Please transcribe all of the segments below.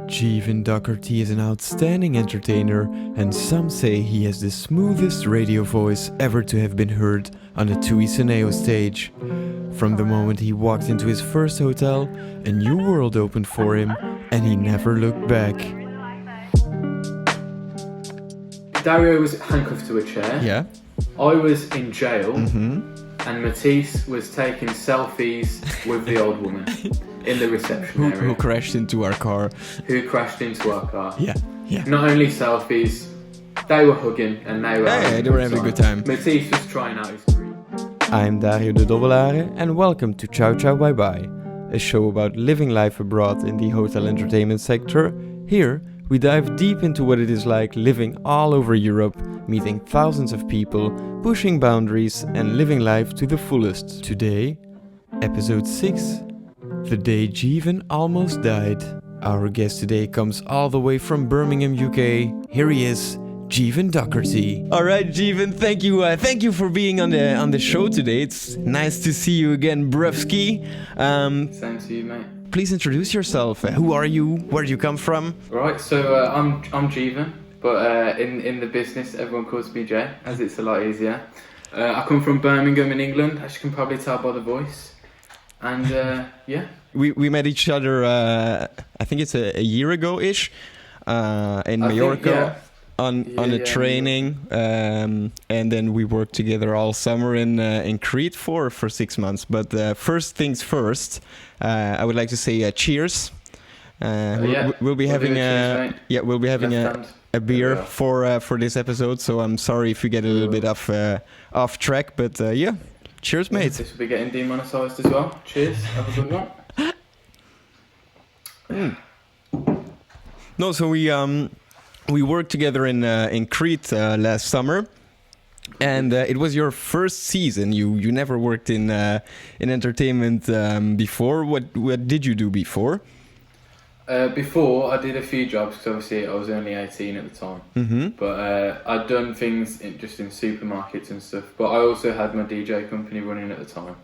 Jeevan Doherty is an outstanding entertainer, and some say he has the smoothest radio voice ever to have been heard on the Tui Seneo stage. From the moment he walked into his first hotel, a new world opened for him, and he never looked back. Dario was handcuffed to a chair. Yeah? I was in jail. Mm-hmm. And Matisse was taking selfies with the old woman in the reception area. Who crashed into our car. Who crashed into our car. Yeah. Not only selfies, they were hugging and they were having a good time. Matisse was trying out his career. I'm Dario de Dobbelare, and welcome to Ciao Ciao Bye Bye, a show about living life abroad in the hotel entertainment sector. Here, we dive deep into what it is like living all over Europe, meeting thousands of people, pushing boundaries and living life to the fullest. Today, episode 6, the day Jeevan almost died. Our guest today comes all the way from Birmingham, UK. Here he is, Jeevan Doherty. All right, Jeevan, thank you for being on the show today. It's nice to see you again, Brevski. Same to you, mate. Please introduce yourself. Who are you? Where do you come from? Right, so I'm Jeevan, but in the business everyone calls me Jay, as it's a lot easier. I come from Birmingham in England, as you can probably tell by the voice. And yeah. We met each other, I think it's a year ago-ish, in Mallorca. On a training, and then we worked together all summer in Crete for 6 months. But first things first, I would like to say cheers. We'll be having a beer for this episode. So I'm sorry if we get a little bit off track, but yeah, cheers, mate. This will be getting demonetised as well. Cheers, have a good one. No, so we worked together in Crete last summer, and it was your first season. You never worked in entertainment before. What did you do before? Before, I did a few jobs because obviously I was only 18 at the time. Mm-hmm. But I'd done things just in supermarkets and stuff. But I also had my DJ company running at the time,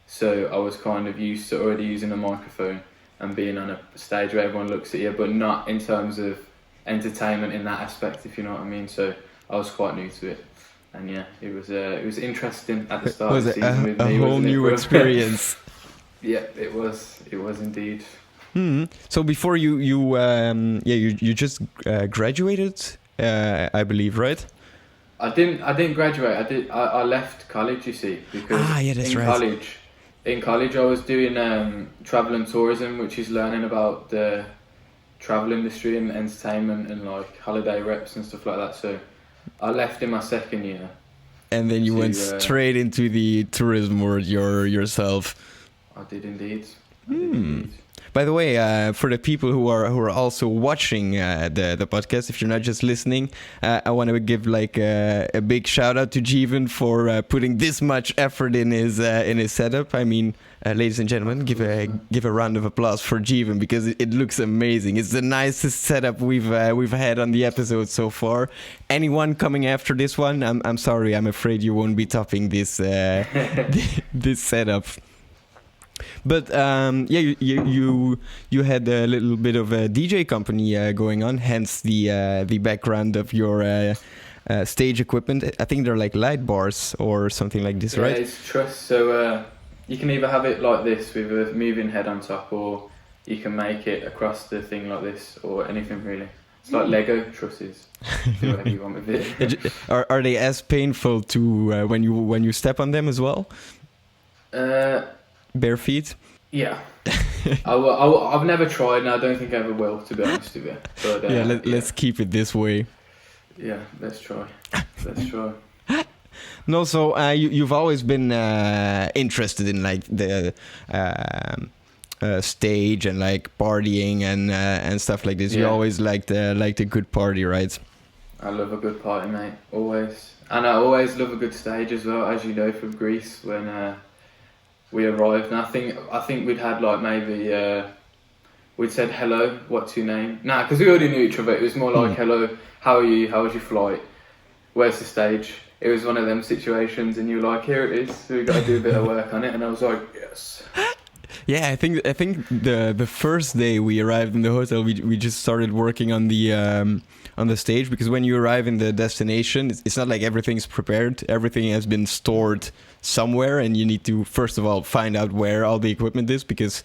so I was kind of used to already using a microphone and being on a stage where everyone looks at you, but not in terms of entertainment in that aspect, if you know what I mean. So I was quite new to it, and yeah, it was interesting at the start. Was of the season with a me, whole new experience? Yeah, it was indeed. Hmm. So before you just graduated, I believe, right? I didn't graduate. I left college, you see, because in college I was doing travel and tourism, which is learning about the travel industry and entertainment and like holiday reps and stuff like that. So I left in my second year. And then you went straight into the tourism world yourself. I did indeed. By the way, for the people who are also watching the podcast, if you're not just listening, I want to give like a big shout out to Jeevan for putting this much effort in his setup. I mean, ladies and gentlemen, give a round of applause for Jeevan because it looks amazing. It's the nicest setup we've had on the episode so far. Anyone coming after this one, I'm sorry, I'm afraid you won't be topping this this setup. But you had a little bit of a DJ company going on, hence the background of your stage equipment. I think they're like light bars or something like this, right? Yeah, it's truss. So you can either have it like this with a moving head on top, or you can make it across the thing like this, or anything really. It's like Lego trusses. Do whatever you want with it. Are they as painful to when you step on them as well? Bare feet? Yeah. I've never tried, and I don't think I ever will, to be honest with you. But, let's keep it this way. Yeah, let's try. No, so you've always been interested in like the stage and like partying and stuff like this. Yeah. You always liked a good party, right? I love a good party, mate. Always. And I always love a good stage as well, as you know from Greece when we arrived. And I think we'd had like maybe we'd said hello, what's your name? Nah, because we already knew each other. It was more like hello, how are you? How was your flight? Where's the stage? It was one of them situations, and you were like, here it is. So we got to do a bit of work on it. And I was like, yes. Yeah, I think the first day we arrived in the hotel, we just started working on the stage, because when you arrive in the destination, it's not like everything's prepared. Everything has been stored somewhere, and you need to first of all find out where all the equipment is, because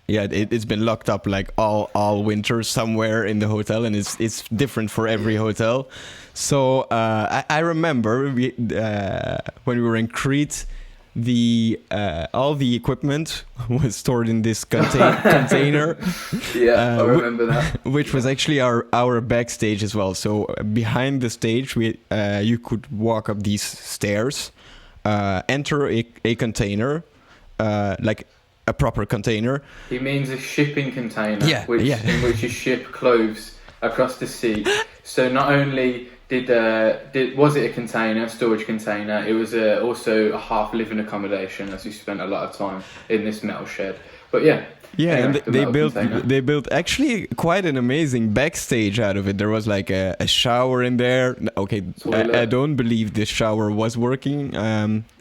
it's been locked up like all winter somewhere in the hotel, and it's different for every hotel. So I remember when we were in Crete, all the equipment was stored in this container. Yeah, I remember that. Which was actually our backstage as well. So behind the stage, you could walk up these stairs, enter a container, like a proper container. He means a shipping container, in which you ship clothes across the sea. So not only was it a container, a storage container, it was also a half living accommodation, as we spent a lot of time in this metal shed. But anyway, and they built actually quite an amazing backstage out of it. There was like a shower in there. Okay, I don't believe this shower was working.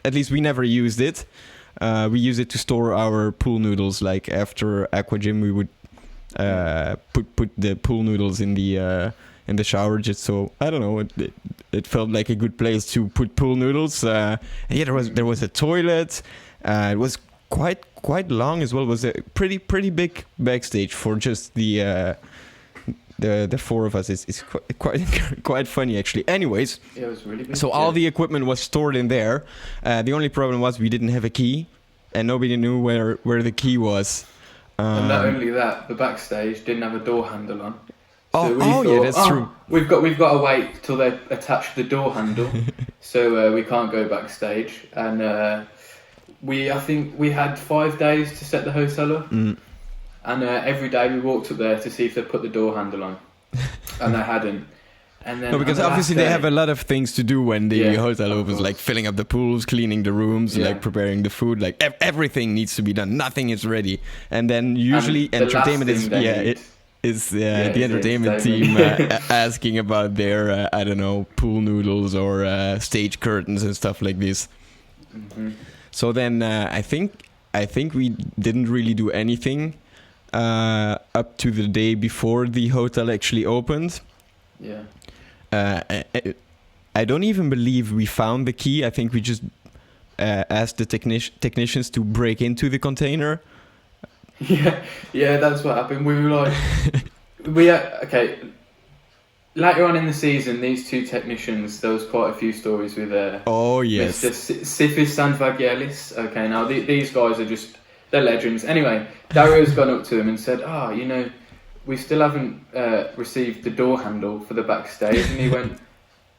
At least we never used it. We used it to store our pool noodles. Like after aqua gym, we would put the pool noodles in the shower, just so, I don't know, it felt like a good place to put pool noodles. There was a toilet. It was quite long as well. It was a pretty big backstage for just the four of us. It's quite funny actually. Anyways, yeah, it was really big. So all the equipment was stored in there. The only problem was we didn't have a key, and nobody knew where the key was. And not only that, the backstage didn't have a door handle on. So yeah, that's true. We've got to wait till they attach the door handle, so we can't go backstage. And I think we had 5 days to set the hotel up, and every day we walked up there to see if they put the door handle on, and they hadn't. And then because obviously they have a lot of things to do when the hotel opens, like filling up the pools, cleaning the rooms, like preparing the food, like everything needs to be done. Nothing is ready, and then usually entertainment is the entertainment team asking about their I don't know, pool noodles or stage curtains and stuff like this. Mm-hmm. So then I think we didn't really do anything up to the day before the hotel actually opened. Yeah. I don't even believe we found the key. I think we just asked the technicians to break into the container. Yeah, that's what happened. We were like, later on in the season, these two technicians, there was quite a few stories with Mr. Sifis Sandvagelis. Okay, now these guys are they're legends. Anyway, Dario's gone up to them and said, we still haven't received the door handle for the backstage. And he went,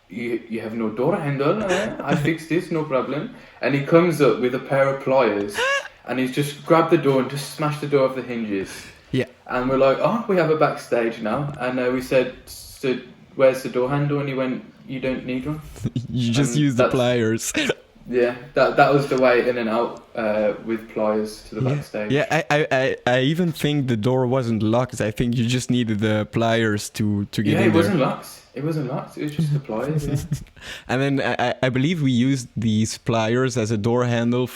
you have no door handle? I fixed this, no problem. And he comes up with a pair of pliers. And he's just grabbed the door and just smashed the door off the hinges. Yeah. And we're like, we have a backstage now. And we said, so where's the door handle? And he went, you don't need one. You just use the pliers. Yeah, that was the way in and out with pliers to the backstage. Yeah, I even think the door wasn't locked. I think you just needed the pliers to get in there. Yeah, it wasn't locked. It was just the pliers, yeah. And then I believe we used these pliers as a door handle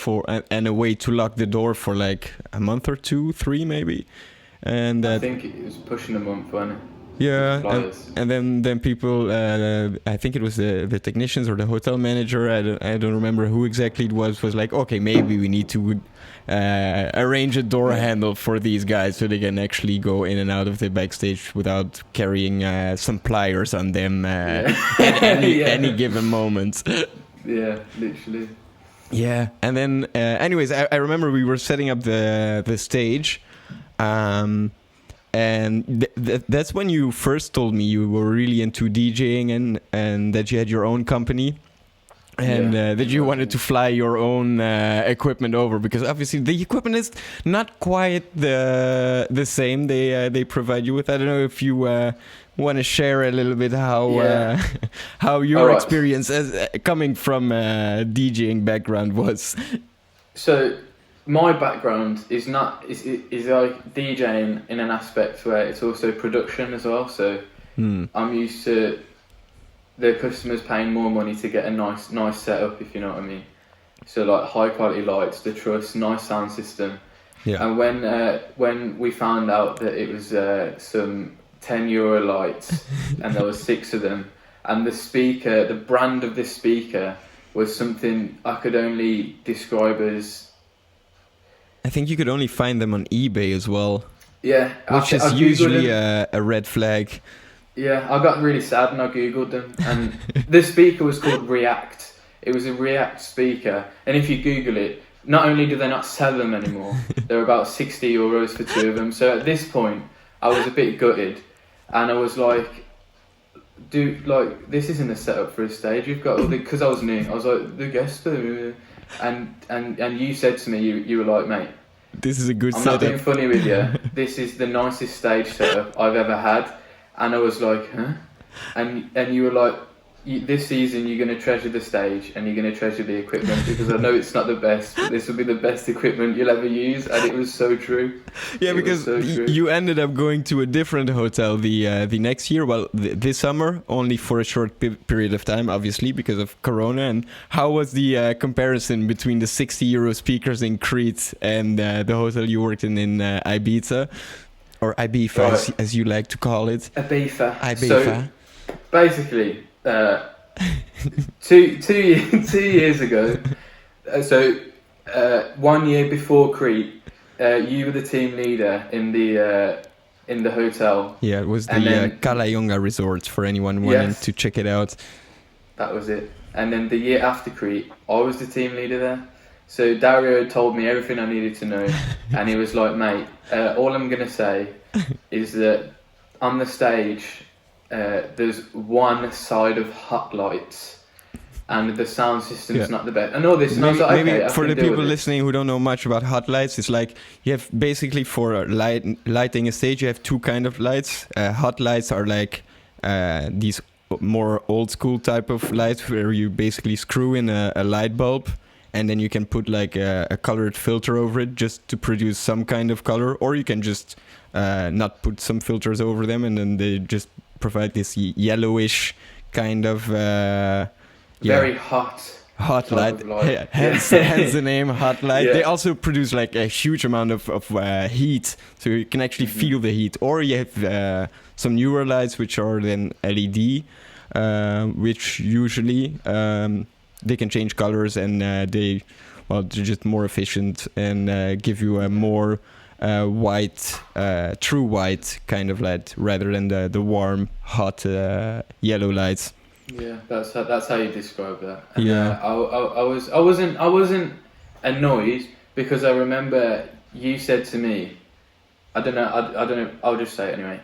and a way to lock the door for like a month or 2, 3 maybe. And I think it was pushing a month, wasn't it? Yeah, and then people, I think it was the technicians or the hotel manager, I don't remember who exactly it was like, okay, maybe we need to arrange a door handle for these guys so they can actually go in and out of the backstage without carrying some pliers on them at any given moment. Yeah, literally. Yeah, and then anyways, I remember we were setting up the stage, and that's when you first told me you were really into DJing and that you had your own company. And that you wanted to fly your own equipment over, because obviously the equipment is not quite the same they provide you with. I don't know if you want to share a little bit how your experience as coming from DJing background was. So my background is like DJing in an aspect where it's also production as well. So I'm used to the customers paying more money to get a nice setup, if you know what I mean. So like high quality lights, the truss, nice sound system. Yeah. And when we found out that it was some €10 lights, and there was 6 of them, and the brand of this speaker was something I could only describe as. I think you could only find them on eBay as well. Yeah, which is usually a red flag. Yeah, I got really sad and I googled them, and the speaker was called React. It was a React speaker, and if you Google it, not only do they not sell them anymore, they're about €60 for 2 of them. So at this point, I was a bit gutted, and I was like, dude, like, this isn't a setup for a stage. You've got all the, because I was new, I was like, the guest, and you said to me, you were like, mate, this is a good I'm setup. not being funny with you. This is the nicest stage setup I've ever had. And I was like, huh? And you were like, this season you're going to treasure the stage and you're going to treasure the equipment, because I know it's not the best, but this will be the best equipment you'll ever use. And it was so true. Yeah, because you ended up going to a different hotel the next year, well, this summer, only for a short period of time, obviously, because of Corona. And how was the comparison between the €60 speakers in Crete and the hotel you worked in Ibiza? Or Ibiza, right, as you like to call it. Ibiza. So, basically, 2 years ago, 1 year before Crete, you were the team leader in the hotel. Yeah, it was the Kalayonga Resort, for anyone wanting to check it out. That was it. And then the year after Crete, I was the team leader there. So Dario told me everything I needed to know, and he was like, mate, all I'm going to say is that on the stage, there's one side of hot lights, and the sound system's not the best. And all this, and I was like, okay, for the people listening who don't know much about hot lights, it's like you have basically for lighting a stage, you have 2 kind of lights. Hot lights are like these more old school type of lights where you basically screw in a light bulb, and then you can put like a colored filter over it just to produce some kind of color, or you can just not put some filters over them, and then they just provide this yellowish kind of very hot light. Hence the name hot light. They also produce like a huge amount of heat, so you can actually feel the heat. Or you have some newer lights which are then LED, which usually they can change colors, and they're just more efficient and give you a more white, true white kind of light rather than the warm, hot yellow lights. Yeah, that's how you describe that. And, yeah, I wasn't annoyed, because I remember you said to me, I don't know. I'll just say it anyway.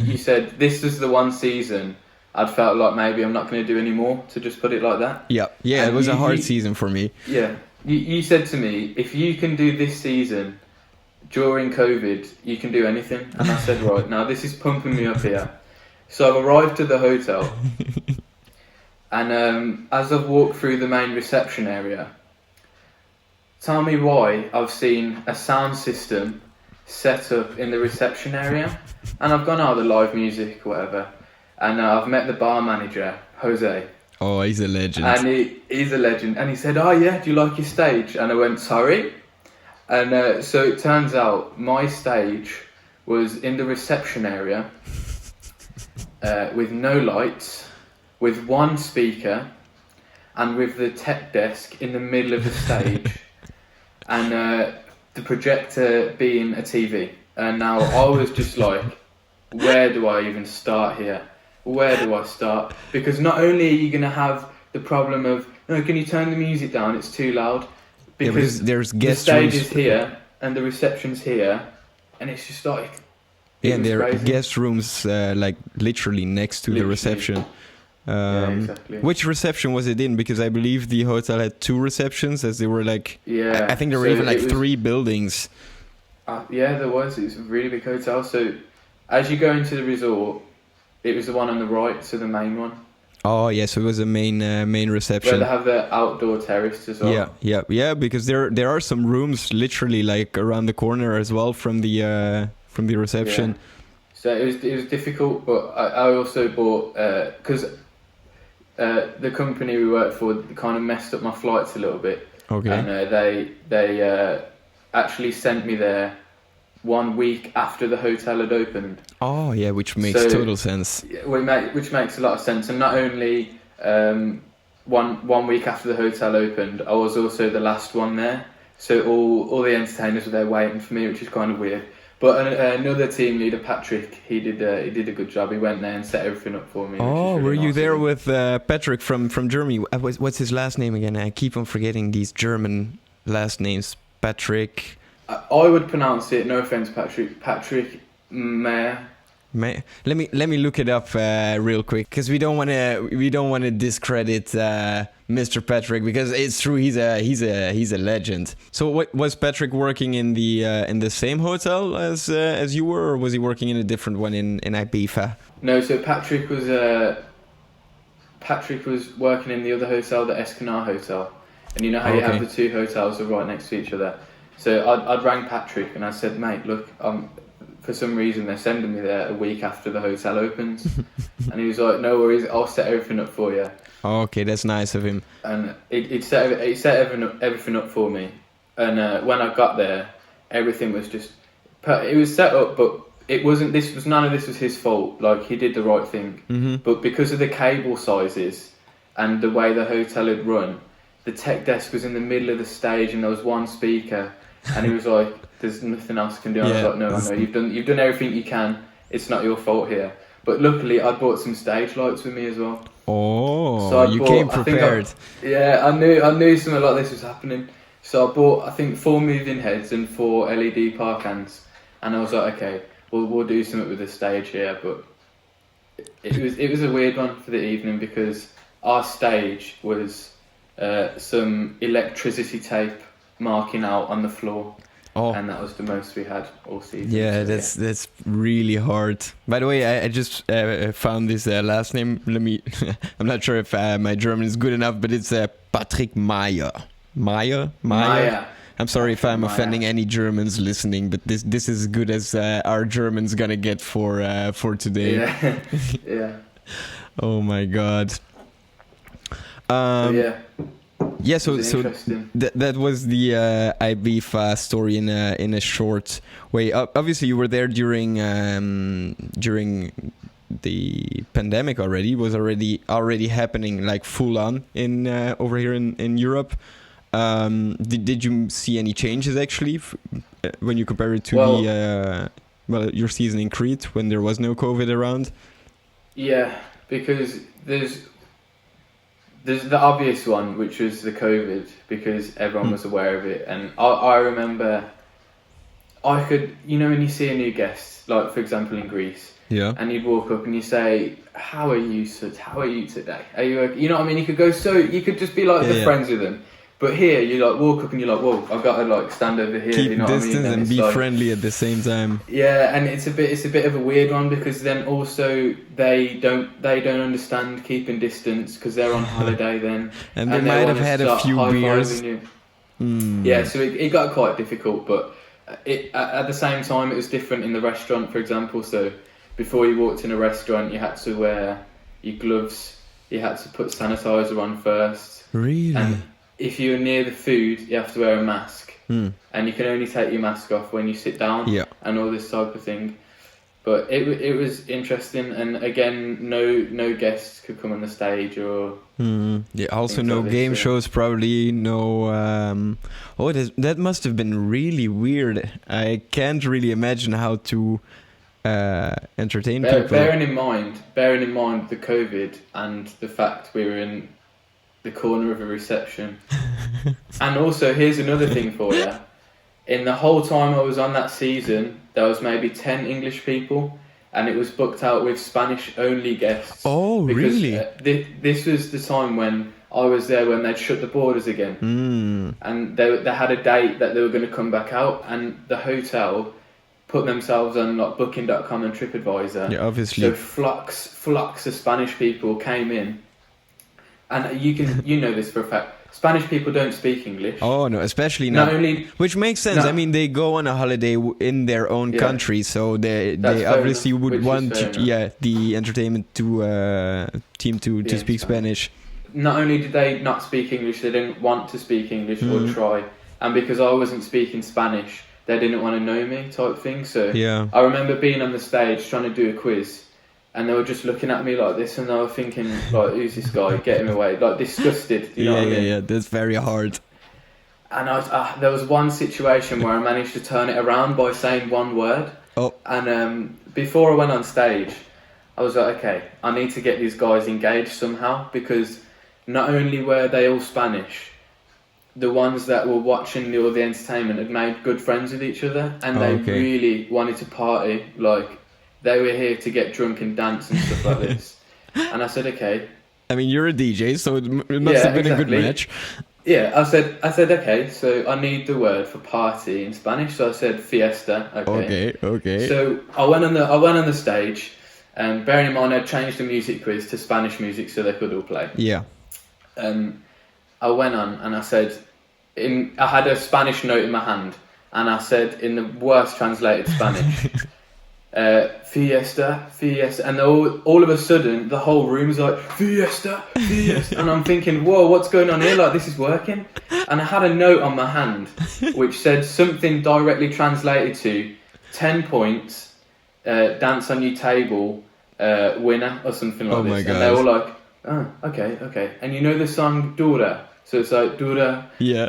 You said this was the one season I'd felt like maybe I'm not going to do any more, to just put it like that. Yeah, and it was a hard season for me. Yeah, you said to me, if you can do this season during COVID, you can do anything. And I said, right, now this is pumping me up here. So I've arrived to the hotel, and as I've walked through the main reception area, tell me why I've seen a sound system set up in the reception area, and I've gone out the live music, whatever. And I've met the bar manager, Jose. Oh, he's a legend. And he's a legend. And he said, oh yeah, do you like your stage? And I went, sorry? And so it turns out my stage was in the reception area with no lights, with one speaker, and with the tech desk in the middle of the stage, and the projector being a TV. And now I was just like, where do I even start here? Where do I start? Because not only are you going to have the problem of, no, can you turn the music down? It's too loud. Because there's guest the stage rooms. is here and the reception's here, and it's just like, yeah, there are guest rooms like literally next to the reception. Exactly. Which reception was it in? Because I believe the hotel had 2 receptions, as they were like, I think there were even like 3 buildings. Yeah, there was. It was a really big hotel. So as you go into the resort, it was the one on the right, so the main one. Oh, yeah, so it was a main reception. Where they have the outdoor terrace as well. Yeah, because there are some rooms literally like around the corner as well from the reception. Yeah. So it was difficult, but I also bought, because the company we worked for kind of messed up my flights a little bit. Okay. And they actually sent me there 1 week after the hotel had opened. Oh yeah, which makes total sense. Which makes a lot of sense. And not only one week after the hotel opened, I was also the last one there. So all the entertainers were there waiting for me, which is kind of weird. But another team leader, Patrick, he did a good job. He went there and set everything up for me. Oh, really were you nice there with Patrick from Germany? What's his last name again? I keep on forgetting these German last names. Patrick. I would pronounce it. No offense, Patrick. Patrick Mayer. Let me look it up real quick, because we don't want to discredit Mr. Patrick, because it's true, he's a legend. So what was Patrick working in the same hotel as you were, or was he working in a different one in Ibiza? No, so Patrick was working in the other hotel, the Escanar Hotel, and you know how you have the two hotels that are right next to each other. So I'd rang Patrick and I said, mate, look, for some reason they're sending me there a week after the hotel opens. And he was like, no worries, I'll set everything up for you. Oh, okay, that's nice of him. And it set everything up for me. And when I got there, everything was just, it was set up, but none of this was his fault. Like, he did the right thing. Mm-hmm. But because of the cable sizes and the way the hotel had run, the tech desk was in the middle of the stage and there was one speaker. And he was like, there's nothing else I can do. And I was like, no, you've done everything you can. It's not your fault here. But luckily, I bought some stage lights with me as well. Oh, so you came prepared. I knew something like this was happening. So I bought, I think, 4 moving heads and 4 LED parkans. And I was like, okay, we'll do something with the stage here. But it was a weird one for the evening, because our stage was some electricity tape marking out on the floor. Oh. And that was the most we had all season. Yeah, so, that's really hard. By the way, I just found this last name. I'm not sure if my German is good enough, but it's Patrick Mayer. Mayer. I'm sorry if I'm offending any Germans listening, but this is as good as our German's gonna get for today. Yeah. Yeah. Oh my God. Yeah, so that was the Ibiza story in a short way. Obviously, you were there during the pandemic already. It was already happening, like, full on in over here in Europe. Did you see any changes actually when you compare it to your season in Crete when there was no COVID around? Yeah, because there's the obvious one, which was the COVID, because everyone was aware of it. And I remember, I could, when you see a new guest, like for example in Greece, and you'd walk up and you say, how are you today? Are you, you know what I mean? You could just be like friends with them. But here, you like walk up and you're like, whoa, I've got to like stand over here. Keep you know distance what I mean? and be like, friendly at the same time. Yeah, and it's a bit of a weird one, because then also they don't understand keeping distance because they're on holiday then, and they might have had a few beers. Yeah, so it got quite difficult, but at the same time it was different in the restaurant, for example. So before you walked in a restaurant, you had to wear your gloves, you had to put sanitizer on first. Really? And if you're near the food, you have to wear a mask, and you can only take your mask off when you sit down, and all this type of thing. But it was interesting, and again, no guests could come on the stage or. Yeah, also no like game shows, probably no. That must have been really weird. I can't really imagine how to entertain people. Bearing in mind the COVID and the fact we were in the corner of a reception. And also, here's another thing for you. In the whole time I was on that season, there was maybe 10 English people, and it was booked out with Spanish only guests. Oh, because, really? This was the time when I was there, when they'd shut the borders again. And they had a date that they were going to come back out, and the hotel put themselves on like Booking.com and TripAdvisor. Yeah, obviously. So flux of Spanish people came in. And you know this for a fact. Spanish people don't speak English. Oh no, especially not only, which makes sense. I mean, they go on a holiday in their own country, so they obviously would want the entertainment team to speak Spanish. not only did they not speak English, they didn't want to speak English or try, and because I wasn't speaking Spanish, they didn't want to know me, type thing. So I remember being on the stage trying to do a quiz, and they were just looking at me like this, and they were thinking, like, who's this guy? Get him away, like disgusted. You know what I mean? Yeah, that's very hard. And there was one situation where I managed to turn it around by saying one word. Oh. And before I went on stage, I was like, okay, I need to get these guys engaged somehow, because not only were they all Spanish, the ones that were watching all the entertainment had made good friends with each other, and they really wanted to party. Like, they were here to get drunk and dance and stuff like this. And I said, okay. I mean, you're a DJ, so it must have been a good match. Yeah, I said, okay, so I need the word for party in Spanish, so I said fiesta. Okay. So I went on the stage, and bearing in mind I'd changed the music quiz to Spanish music so they could all play. Yeah. I went on and I said, I had a Spanish note in my hand, and I said in the worst translated Spanish, fiesta, and all of a sudden the whole room was like, fiesta, and I'm thinking, whoa, what's going on here? Like, this is working. And I had a note on my hand which said something directly translated to 10 points, dance on your table, winner, or something like this. God. And they were like, oh, okay. And you know the song Dura? So it's like Dura. Yeah.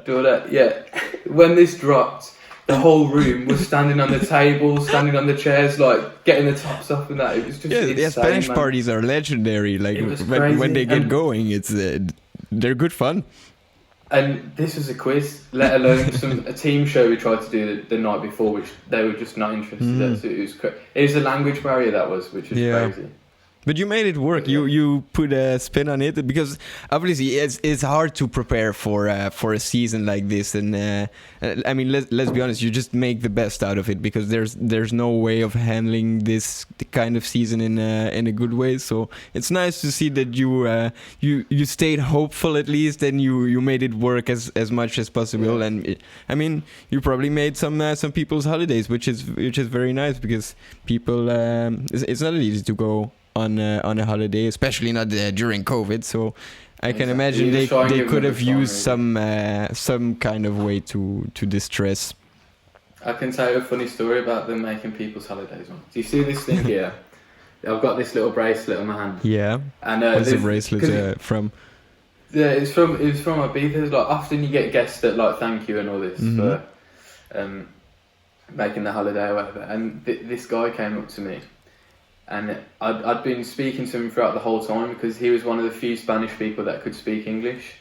When this dropped, the whole room was standing on the table, standing on the chairs, like getting the tops off and that. It was just insane, Spanish man. parties are legendary. Like when they get going, it's they're good fun. And this was a quiz, let alone a team show we tried to do the night before, which they were just not interested in. So it was a language barrier, that was, which was crazy. But you made it work. You put a spin on it, because obviously it's hard to prepare for a season like this. And I mean, let's be honest, you just make the best out of it, because there's no way of handling this kind of season in a good way. So it's nice to see that you stayed hopeful at least, and you made it work as much as possible. Yeah. And I mean, you probably made some people's holidays, which is very nice, because people it's not easy to go on a holiday, especially not during COVID. So I can imagine they could have used some kind of way to distress. I can tell you a funny story about them making people's holidays. Do you see this thing here? I've got this little bracelet on my hand. Yeah. And what's the bracelet from? Yeah, it was from Ibiza. Like, often you get guests that like thank you and all this for making the holiday or whatever. And this guy came up to me. And I'd been speaking to him throughout the whole time, because he was one of the few Spanish people that could speak English.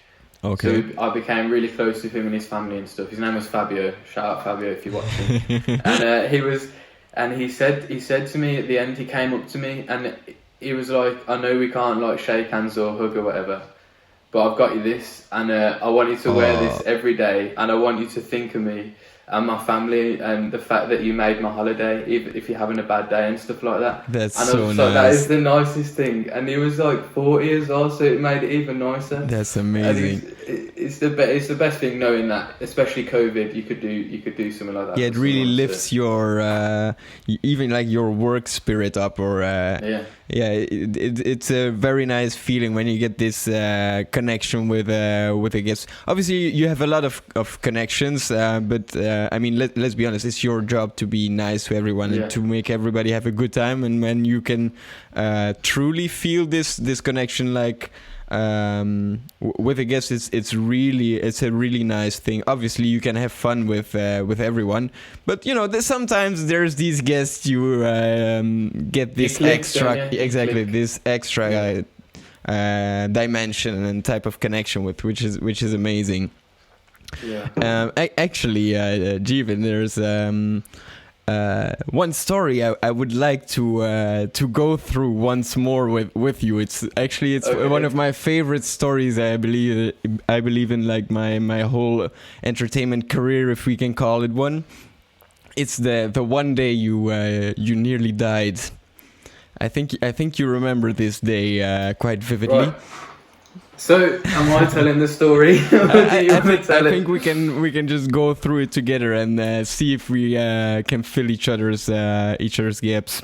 Okay. So I became really close with him and his family and stuff. His name was Fabio. Shout out Fabio if you're watching. And he said to me at the end, he came up to me and he was like, I know we can't like shake hands or hug or whatever, but I've got you this, and I want you to wear this every day, and I want you to think of me and my family and the fact that you made my holiday, even if you're having a bad day and stuff like that. That's and so nice. Like, that is the nicest thing. And he was like 40 as well, so it made it even nicer. That's amazing. It's the best thing, knowing that, especially COVID, you could do something like that. Yeah, it really lifts your even like your work spirit up, or it's a very nice feeling when you get this connection with a guest. Obviously, you have a lot of connections, but I mean, let's be honest, it's your job to be nice to everyone and to make everybody have a good time. And when you can truly feel this connection, like with a guest, it's a really nice thing. Obviously, you can have fun with everyone, but you know, sometimes there's these guests you get this this extra dimension and type of connection with, which is amazing. Yeah. Actually, Jeevan, there's one story I would like to go through once more with you. It's one of my favorite stories. I believe in like my whole entertainment career, if we can call it one. It's the one day you nearly died. I think you remember this day quite vividly. Right. So, am I telling the story? I think we can just go through it together and see if we can fill each other's gaps.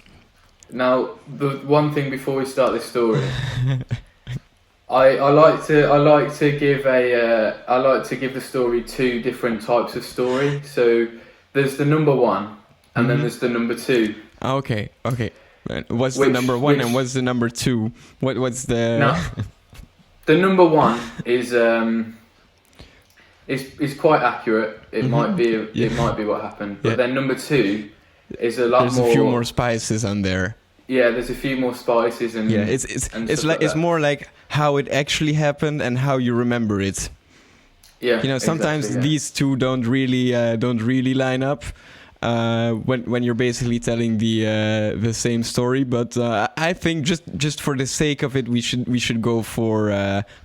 Now, the one thing before we start this story, I like to give the story two different types of story. So there's the number one, and then there's the number two. Okay. What's the number one and what's the number two? What's the? Now, the number one is quite accurate. It might be what happened. But then number two is a lot There's more. There's a few more spices on there. Yeah, there's a few more spices and it's more like how it actually happened and how you remember it. Yeah, sometimes these two don't really line up when you're basically telling the same story. But I think just for the sake of it, we should go for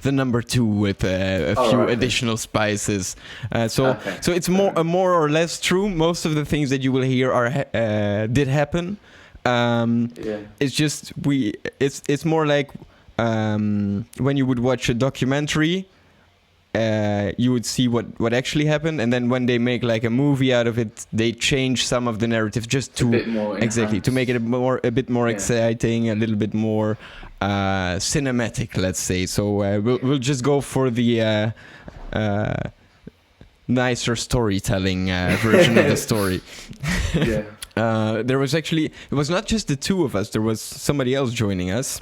the number two with a few additional spices. So it's more or less true. Most of the things that you will hear did happen. It's just it's more like when you would watch a documentary, you would see what actually happened, and then when they make like a movie out of it, they change some of the narrative just to to make it a bit more exciting, a little bit more cinematic, let's say. So we'll just go for the nicer storytelling version of the story. Yeah. There was actually, it was not just the two of us, there was somebody else joining us.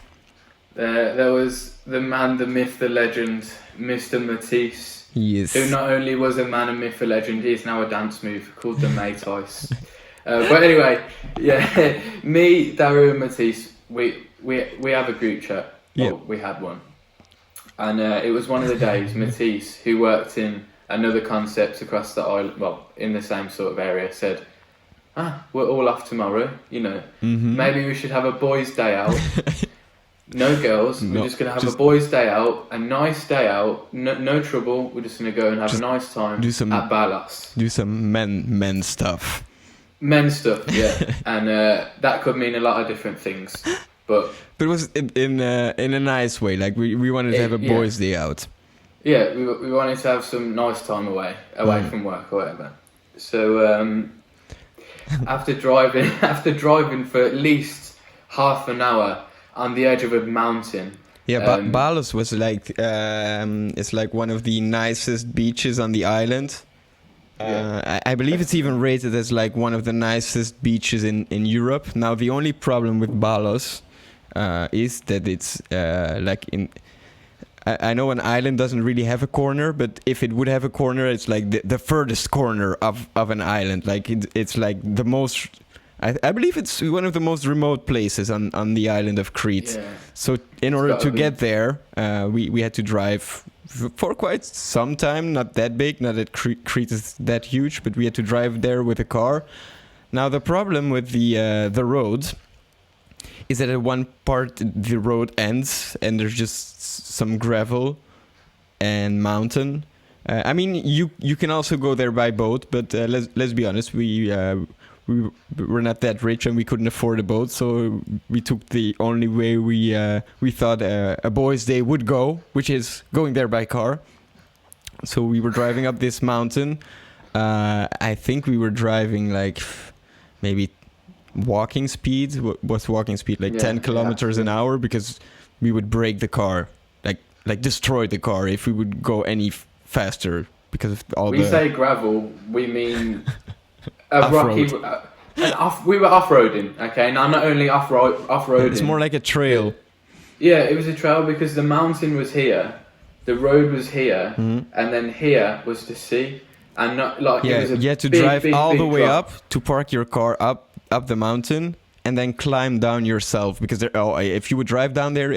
There was the man, the myth, the legend, Mr. Matisse. Yes. Who not only was a man, a myth, a legend, he is now a dance move called the Maytice. But anyway, me, Daru and Matisse, we have a group chat. Yeah. Well, we had one. And it was one of the days, Matisse, who worked in another concept across the island, well, in the same sort of area, said, we're all off tomorrow, maybe we should have a boys' day out. No girls, we're just going to have a boys' day out, a nice day out, no trouble, we're just going to go and have a nice time at Balos. Do some men stuff. Men stuff, yeah. And that could mean a lot of different things. But it was in a nice way, like we wanted to have a boys' day out. Yeah, we wanted to have some nice time away from work or whatever. So after driving for at least half an hour on the edge of a mountain. Yeah, Balos was like it's like one of the nicest beaches on the island. I believe it's even rated as like one of the nicest beaches in Europe. Now the only problem with Balos is that it's like in. I know an island doesn't really have a corner, but if it would have a corner, it's like the furthest corner of an island. Like it's like the most. I believe it's one of the most remote places on the island of Crete. Yeah. So in order to get there, we had to drive for quite some time. Not that big, not that Crete is that huge, but we had to drive there with a car. Now the problem with the road is that at one part the road ends and there's just some gravel and mountain. I mean, you can also go there by boat, but let's be honest, we were not that rich and we couldn't afford a boat, so we took the only way we thought a boys' day would go, which is going there by car. So we were driving up this mountain. I think we were driving like maybe walking speed. What's walking speed? Like 10 kilometers an hour, because we would break the car, like destroy the car if we would go any faster, because of all we say gravel, we mean Raki. We were off-roading, okay? Now, not only off-roading. It's more like a trail. Yeah, it was a trail because the mountain was here, the road was here, and then here was the sea. And not like it was a you had to big, drive big, all big the way drop. up to park your car up the mountain, and then climb down yourself, because if you would drive down there,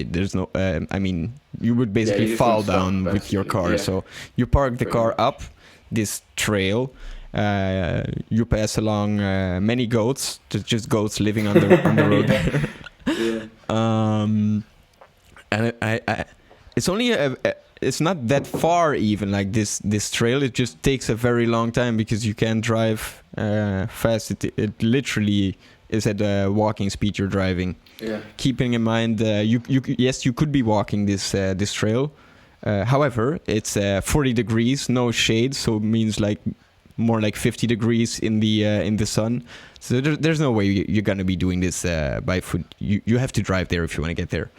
there's no. I mean, you would basically fall down with your car. Yeah. So you park the car up this trail. You pass along many goats, just goats living on the road. And it's only it's not that far even, like this trail. It just takes a very long time because you can't drive fast. It literally is at a walking speed you're driving. Yeah. Keeping in mind, you could be walking this trail. However, it's 40 degrees, no shade, so it means like more like 50 degrees in the sun. So there's no way you're gonna be doing this by foot. You have to drive there if you want to get there.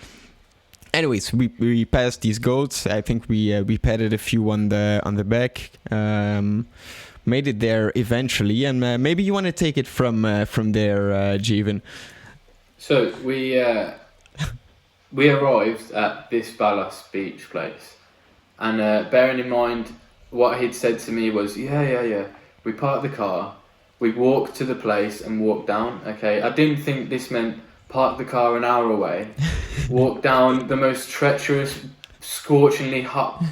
anyways, we passed these goats. I think we patted a few on the back. Made it there eventually, and maybe you want to take it from there, Jeevan. So we arrived at this Balos beach place, and bearing in mind what he'd said to me was, yeah. We parked the car, we walked to the place and walked down. Okay, I didn't think this meant park the car an hour away, walk down the most treacherous, scorchingly hot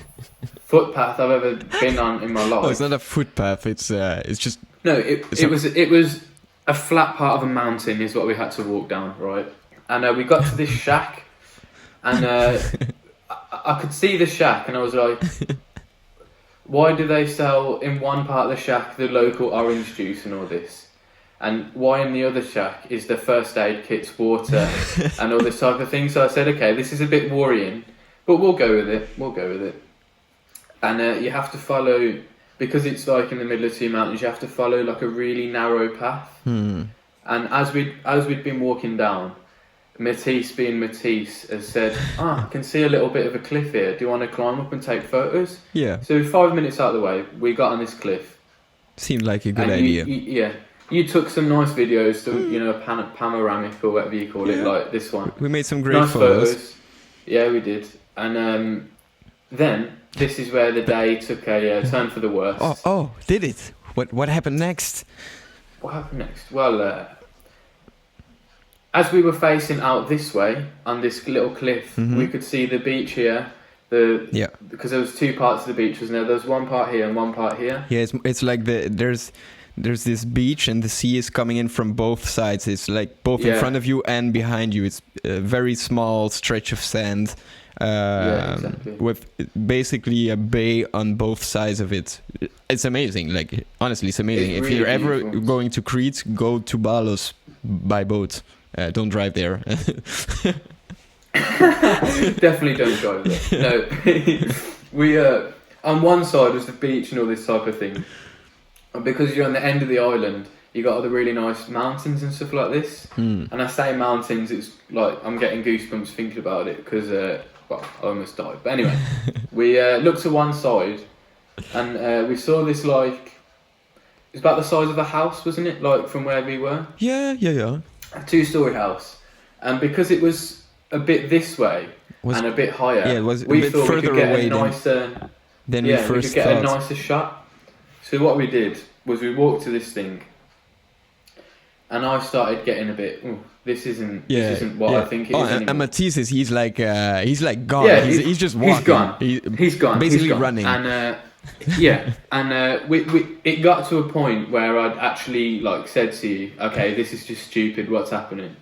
footpath I've ever been on in my life. Oh, it's not a footpath. It's just no. It was a flat part of a mountain is what we had to walk down, right? And we got to this shack, and I could see the shack, and I was like, why do they sell in one part of the shack the local orange juice and all this? And why in the other shack is the first aid kits, water, and all this type of thing? So I said, okay, this is a bit worrying, but we'll go with it. And you have to follow, because it's like in the middle of two mountains, you have to follow like a really narrow path. And as we'd been walking down, Matisse being Matisse has said, I can see a little bit of a cliff here. Do you want to climb up and take photos? Yeah. So 5 minutes out of the way, we got on this cliff. Seemed like a good idea. You took some nice videos, a panoramic or whatever you call it, like this one. We made some great photos. Yeah, we did. And then this is where the day took a turn for the worst. Oh, did it? What happened next? What happened next? Well, as we were facing out this way on this little cliff, we could see the beach here. Because there was two parts of the beach, wasn't there? There was one part here and one part here. Yeah, it's like there's this beach and the sea is coming in from both sides. It's like both in front of you and behind you. It's a very small stretch of sand. Exactly. With basically a bay on both sides of it. It's amazing. Like, honestly, it's amazing. If you're ever going to Crete, go to Balos by boat. Don't drive there. Definitely don't drive there. No. We on one side was the beach and all this type of thing. And because you're on the end of the island, you got all the really nice mountains and stuff like this. And I say mountains, it's like I'm getting goosebumps thinking about it because I almost died. But anyway, we looked to one side and we saw this like, it's about the size of a house, wasn't it? Like from where we were. Yeah. A 2-story house, and because it was a bit this way and a bit higher, it was we a bit thought further we could get away a nicer. Than we first we could get thought. a nicer shot. So what we did was we walked to this thing, and I started getting a bit. This isn't what I think it is. And Matisse is he's like gone. Yeah, he's just walking. He's gone. Basically running. And it got to a point where I'd actually like said to you, okay, this is just stupid, what's happening?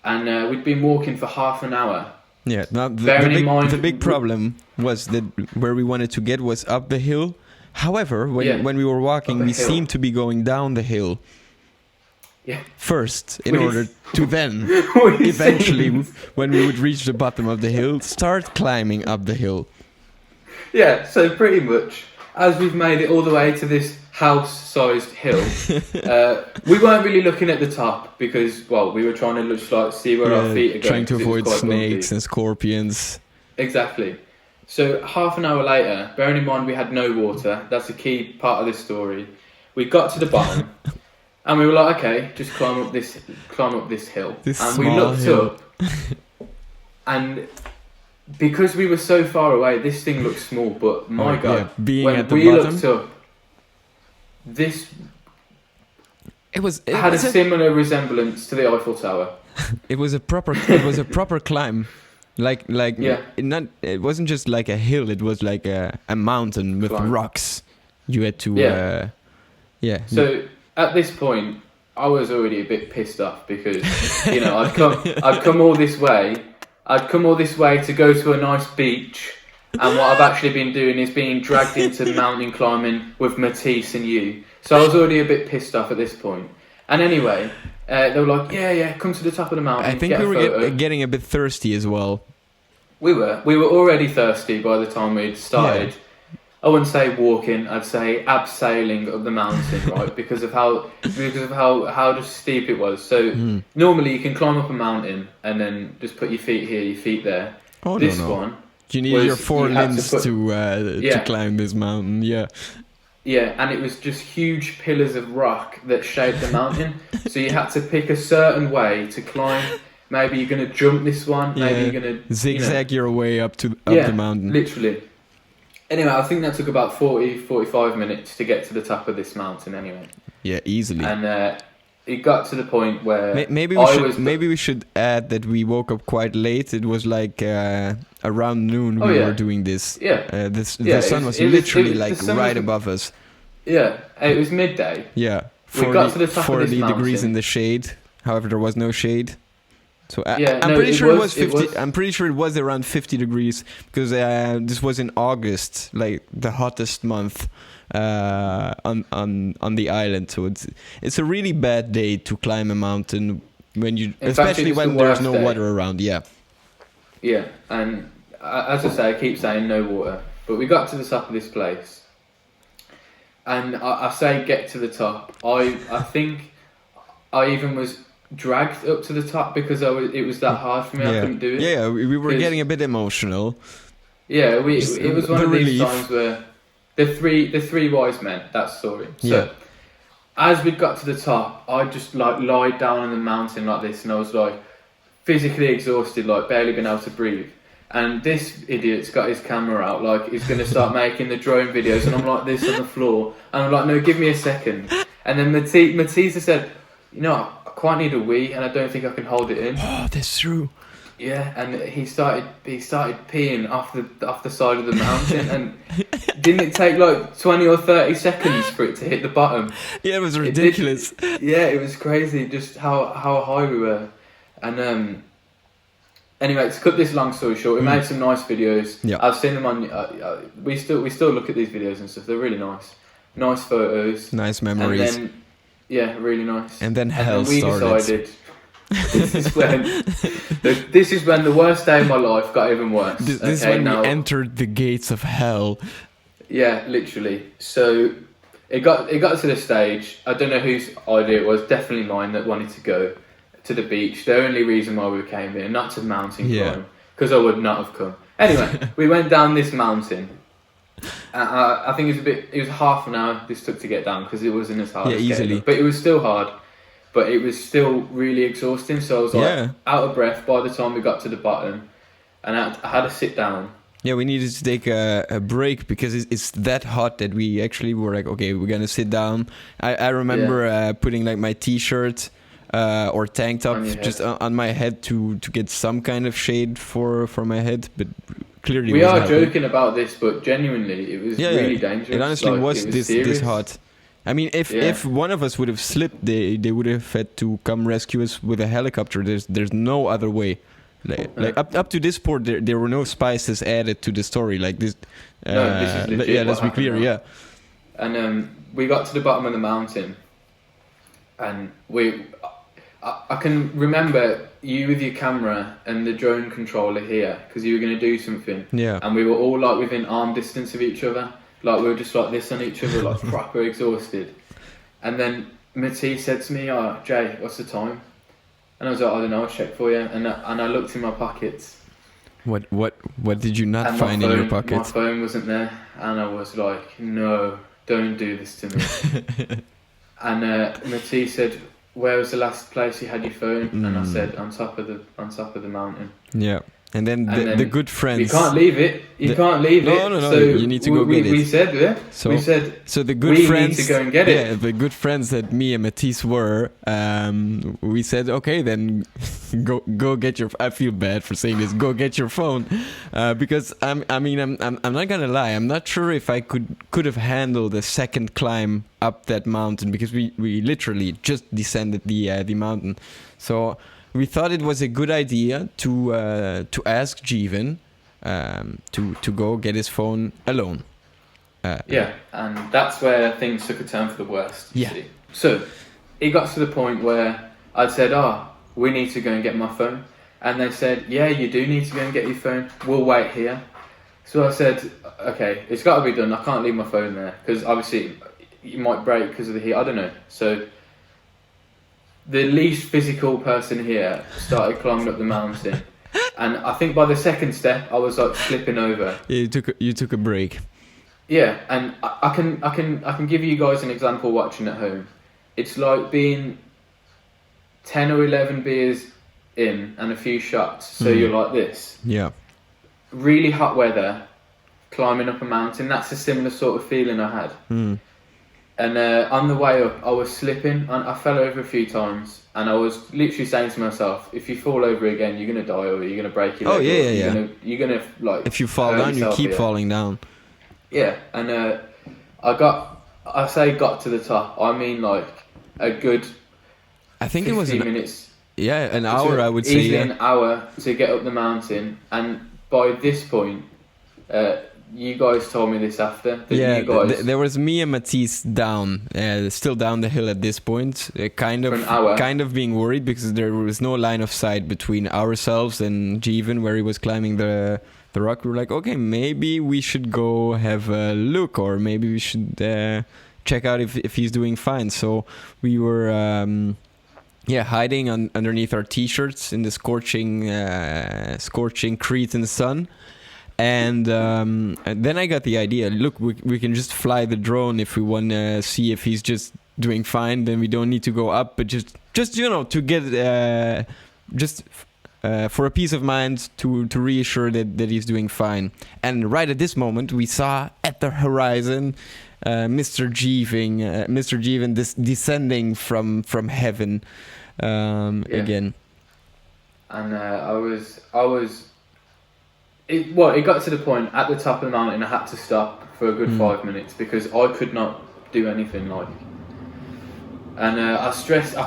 And we'd been walking for half an hour. Yeah, now the big problem was that where we wanted to get was up the hill. However, when we were walking, we seemed to be going down the hill. Yeah. First, in order to then, eventually, when we would reach the bottom of the hill, start climbing up the hill. Yeah, so pretty much, as we've made it all the way to this house-sized hill, we weren't really looking at the top because, well, we were trying to just like see where our feet are going. Trying to avoid snakes and scorpions. Exactly. So half an hour later, bearing in mind we had no water, that's a key part of this story. We got to the bottom, and we were like, okay, just climb up this hill. And we looked up, and because we were so far away, this thing looked small, but my God, when we looked up, this had a similar resemblance to the Eiffel Tower. It was a proper climb. It wasn't just like a hill, it was like a mountain with rocks. You had to So at this point I was already a bit pissed off because I'd come all this way to go to a nice beach, and what I've actually been doing is being dragged into mountain climbing with Matisse and you. So I was already a bit pissed off at this point. And anyway, they were like, yeah, come to the top of the mountain. I think we were getting a bit thirsty as well. We were already thirsty by the time we'd started. Yeah. I wouldn't say walking, I'd say abseiling up the mountain, right? because of how just steep it was. So normally you can climb up a mountain and then just put your feet here, your feet there. Oh, This no. one, You need was your four you had to limbs put- to climb this mountain. Yeah. yeah, and it was just huge pillars of rock that shaped the mountain. So you had to pick a certain way to climb. Maybe you're going to jump this one. Maybe you're going to zigzag your way up the mountain. Literally. Anyway, I think that took about 45 minutes to get to the top of this mountain. Anyway. Yeah, easily. And it got to the point where maybe we should add that we woke up quite late. It was like around noon we were doing this. Yeah. The sun was literally right above us. Yeah, it was midday. Yeah. 40, we got to the top 40 of this degrees in the shade. However, there was no shade. So I'm pretty sure it was 50. I'm pretty sure it was around 50 degrees because this was in August, like the hottest month on the island. So it's a really bad day to climb a mountain especially when there's no water around. Yeah. Yeah, and as I say, I keep saying no water, but we got to the top of this place, and I say get to the top. I think I even was dragged up to the top because it was that hard for me. I couldn't do it. Yeah, we were getting a bit emotional. Yeah, it was one of these times where the three wise men, that story. So as we got to the top, I just lied down on the mountain like this, and I was like physically exhausted, like barely been able to breathe. And this idiot's got his camera out, like he's going to start making the drone videos, and I'm like this on the floor, and I'm like, no, give me a second. And then Matisa said, I quite need a wee, and I don't think I can hold it in. Oh, that's true. Yeah, and he started peeing off the side of the mountain, and didn't it take like 20 or 30 seconds for it to hit the bottom? Yeah, it was ridiculous. It was crazy just how high we were. And anyway, to cut this long story short, we made some nice videos. Yeah. I've seen them on. We still look at these videos and stuff. They're really nice photos, nice memories. And then, really nice. And then we started. Decided. This is when the worst day of my life got even worse. This is when we entered the gates of hell. Yeah, literally. So it got to the stage. I don't know whose idea it was. Definitely mine that wanted to go to the beach. The only reason why we came here, not to mountain climb, because I would not have come. Anyway, we went down this mountain. I think it was half an hour this took to get down because it wasn't as hard. Easily. But it was still hard. But it was still really exhausting. So I was out of breath by the time we got to the bottom, and I had to sit down. Yeah, we needed to take a break because it's that hot that we actually were like, okay, we're gonna sit down. I remember putting like my t-shirt or tank top just on my head to get some kind of shade for my head, but clearly we are joking about this, but genuinely it was really dangerous. It honestly was this hot. I mean, if one of us would have slipped, they would have had to come rescue us with a helicopter. There's no other way. Like up to this point, there were no spices added to the story. Like this. No, this is legit. Let's be clear. Yeah. And we got to the bottom of the mountain, and I can remember you with your camera and the drone controller here because you were going to do something. Yeah. And we were all like within arm distance of each other. Like we were just like this on each other, like proper exhausted. And then Matisse said to me, "Oh, Jay, what's the time?" And I was like, "I don't know, I'll check for you." And I looked in my pockets. What did you not find in your pockets? My phone wasn't there, and I was like, "No, don't do this to me." And Matisse said, "Where was the last place you had your phone?" And I said, "On top of the mountain." Yeah. And then the good friends. You can't leave it. You can't leave it. No. So you need to go get it. We said, So the good friends. We need to go and get it. Yeah, the good friends that me and Matisse were. We said, okay, then go get your. I feel bad for saying this. Go get your phone, because I'm not gonna lie. I'm not sure if I could have handled the second climb up that mountain because we literally just descended the mountain. So. We thought it was a good idea to ask Jeevan to go get his phone alone. And that's where things took a turn for the worst. Yeah. See. So it got to the point where I said, we need to go and get my phone. And they said, yeah, you do need to go and get your phone. We'll wait here. So I said, okay, it's got to be done. I can't leave my phone there because obviously it might break because of the heat. I don't know. So the least physical person here started climbing up the mountain, And I think by the second step, I was like slipping over. You took a break. Yeah, and I can give you guys an example watching at home. It's like being 10 or 11 beers in and a few shots, so you're like this. Yeah. Really hot weather, climbing up a mountain. That's a similar sort of feeling I had. And on the way up, I was slipping. I fell over a few times, and I was literally saying to myself, "If you fall over again, you're gonna die, or you're gonna break your leg. You're gonna like. If you fall down, you keep falling down. Yeah, and I say got to the top. I mean like a good. I think it was 15 minutes. Yeah, an hour. I would say. Easily an hour to get up the mountain, and by this point. You guys told me this after. You guys there was me and Matisse down, still down the hill at this point, kind of being worried because there was no line of sight between ourselves and Jeevan where he was climbing the rock. We were like, okay, maybe we should go have a look, or maybe we should check out if he's doing fine. So we were hiding underneath our t-shirts in the scorching Cretan sun. And then I got the idea. Look, we can just fly the drone if we want to see if he's just doing fine. Then we don't need to go up, but just to get for a peace of mind to reassure that he's doing fine. And right at this moment, we saw at the horizon Mr. Jeevan descending from heaven again. And I was. It got to the point at the top of the mountain I had to stop for a good 5 minutes because I could not do anything and I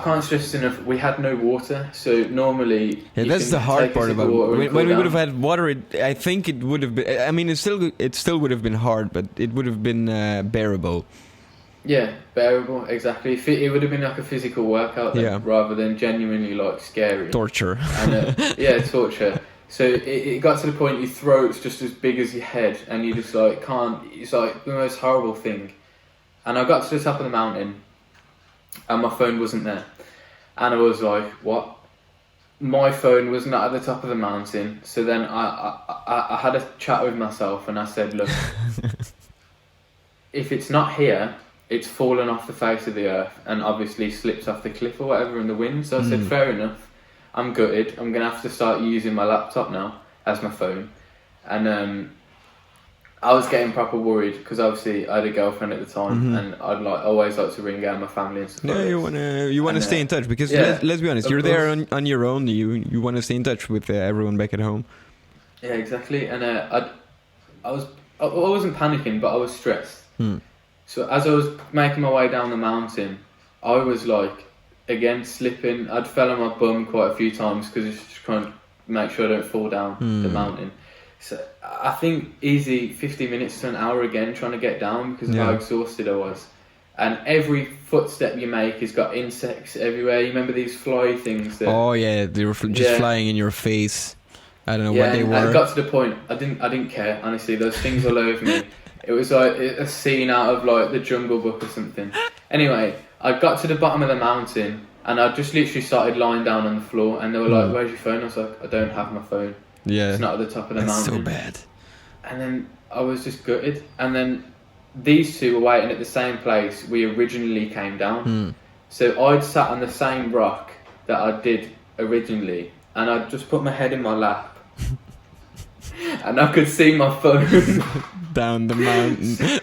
can't stress enough, we had no water, so normally that's the hard part about when we would have had water. I think it would have been, I mean it still would have been hard, but it would have been bearable. Yeah, bearable, exactly. It would have been like a physical workout then, rather than genuinely like scary torture. And torture. So it got to the point your throat's just as big as your head, and you just like can't. It's like the most horrible thing. And I got to the top of the mountain, and my phone wasn't there, and I was like, "What?" My phone was not at the top of the mountain. So then I had a chat with myself, and I said, "Look, if it's not here, it's fallen off the face of the earth, and obviously slipped off the cliff or whatever in the wind." So I said, "Fair enough. I'm gutted. I'm going to have to start using my laptop now as my phone." And I was getting proper worried because obviously I had a girlfriend at the time, and I'd always like to ring out my family and stuff. Yeah, you want to stay in touch because let's be honest, you're there on your own. You want to stay in touch with everyone back at home. Yeah, exactly. And I wasn't panicking, but I was stressed. So as I was making my way down the mountain, I was like, again, slipping. I'd fell on my bum quite a few times because I was just trying to make sure I don't fall down the mountain. So I think easy 50 minutes to an hour again trying to get down because of how exhausted I was. And every footstep you make has got insects everywhere. You remember these fly things? They were just flying in your face. I don't know what they were. And it got to the point, I didn't care, honestly. Those things all over me. It was like a scene out of like the Jungle Book or something. Anyway, I got to the bottom of the mountain and I just literally started lying down on the floor, and they were like, "Where's your phone?" I was like, "I don't have my phone. It's not at the top of the mountain." So bad. And then I was just gutted. And then these two were waiting at the same place we originally came down. So I'd sat on the same rock that I did originally, and I'd just put my head in my lap and I could see my phone down the mountain.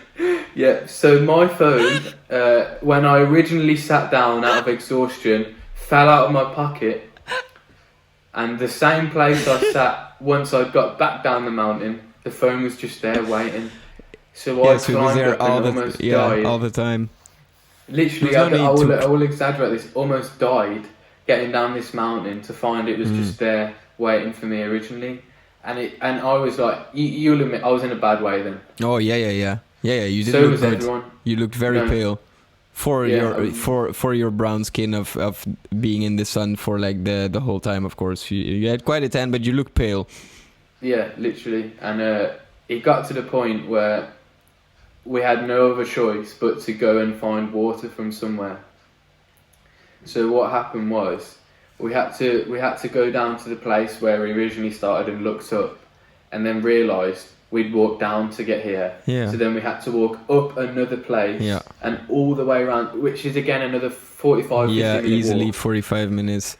Yeah, so my phone, when I originally sat down out of exhaustion, fell out of my pocket, and the same place I sat once I got back down the mountain, the phone was just there waiting. So I climbed up and almost died. All the time. Literally, I will exaggerate this, almost died getting down this mountain to find it was just there waiting for me originally. And I was like, you'll admit, I was in a bad way then. Oh, yeah. You didn't so look was good. Everyone. You looked very pale for your brown skin of being in the sun for like the whole time. Of course, you had quite a tan, but you looked pale. Yeah, literally, and it got to the point where we had no other choice but to go and find water from somewhere. So what happened was we had to go down to the place where we originally started and looked up, and then realised we'd walked down to get here. Yeah. So then we had to walk up another place, and all the way around, which is again another 45 50 minute easily walk. 45 minutes.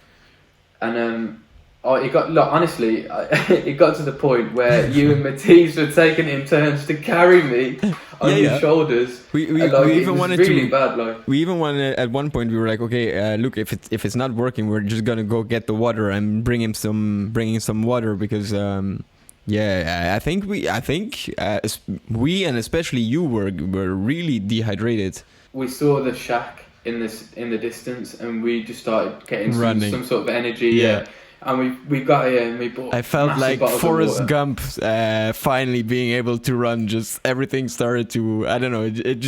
And it got honestly, it got to the point where you and Matisse were taking it in turns to carry me on your shoulders. We even wanted really to. Bad, like. We even wanted at one point. We were like, okay, look, if it's not working, we're just gonna go get the water and bringing some water because I think we and especially you were really dehydrated. We saw the shack in the distance, and we just started getting some sort of energy. Yeah. And we got here and we bought. I felt like Forrest Gump finally being able to run. Just everything started to. I don't know. It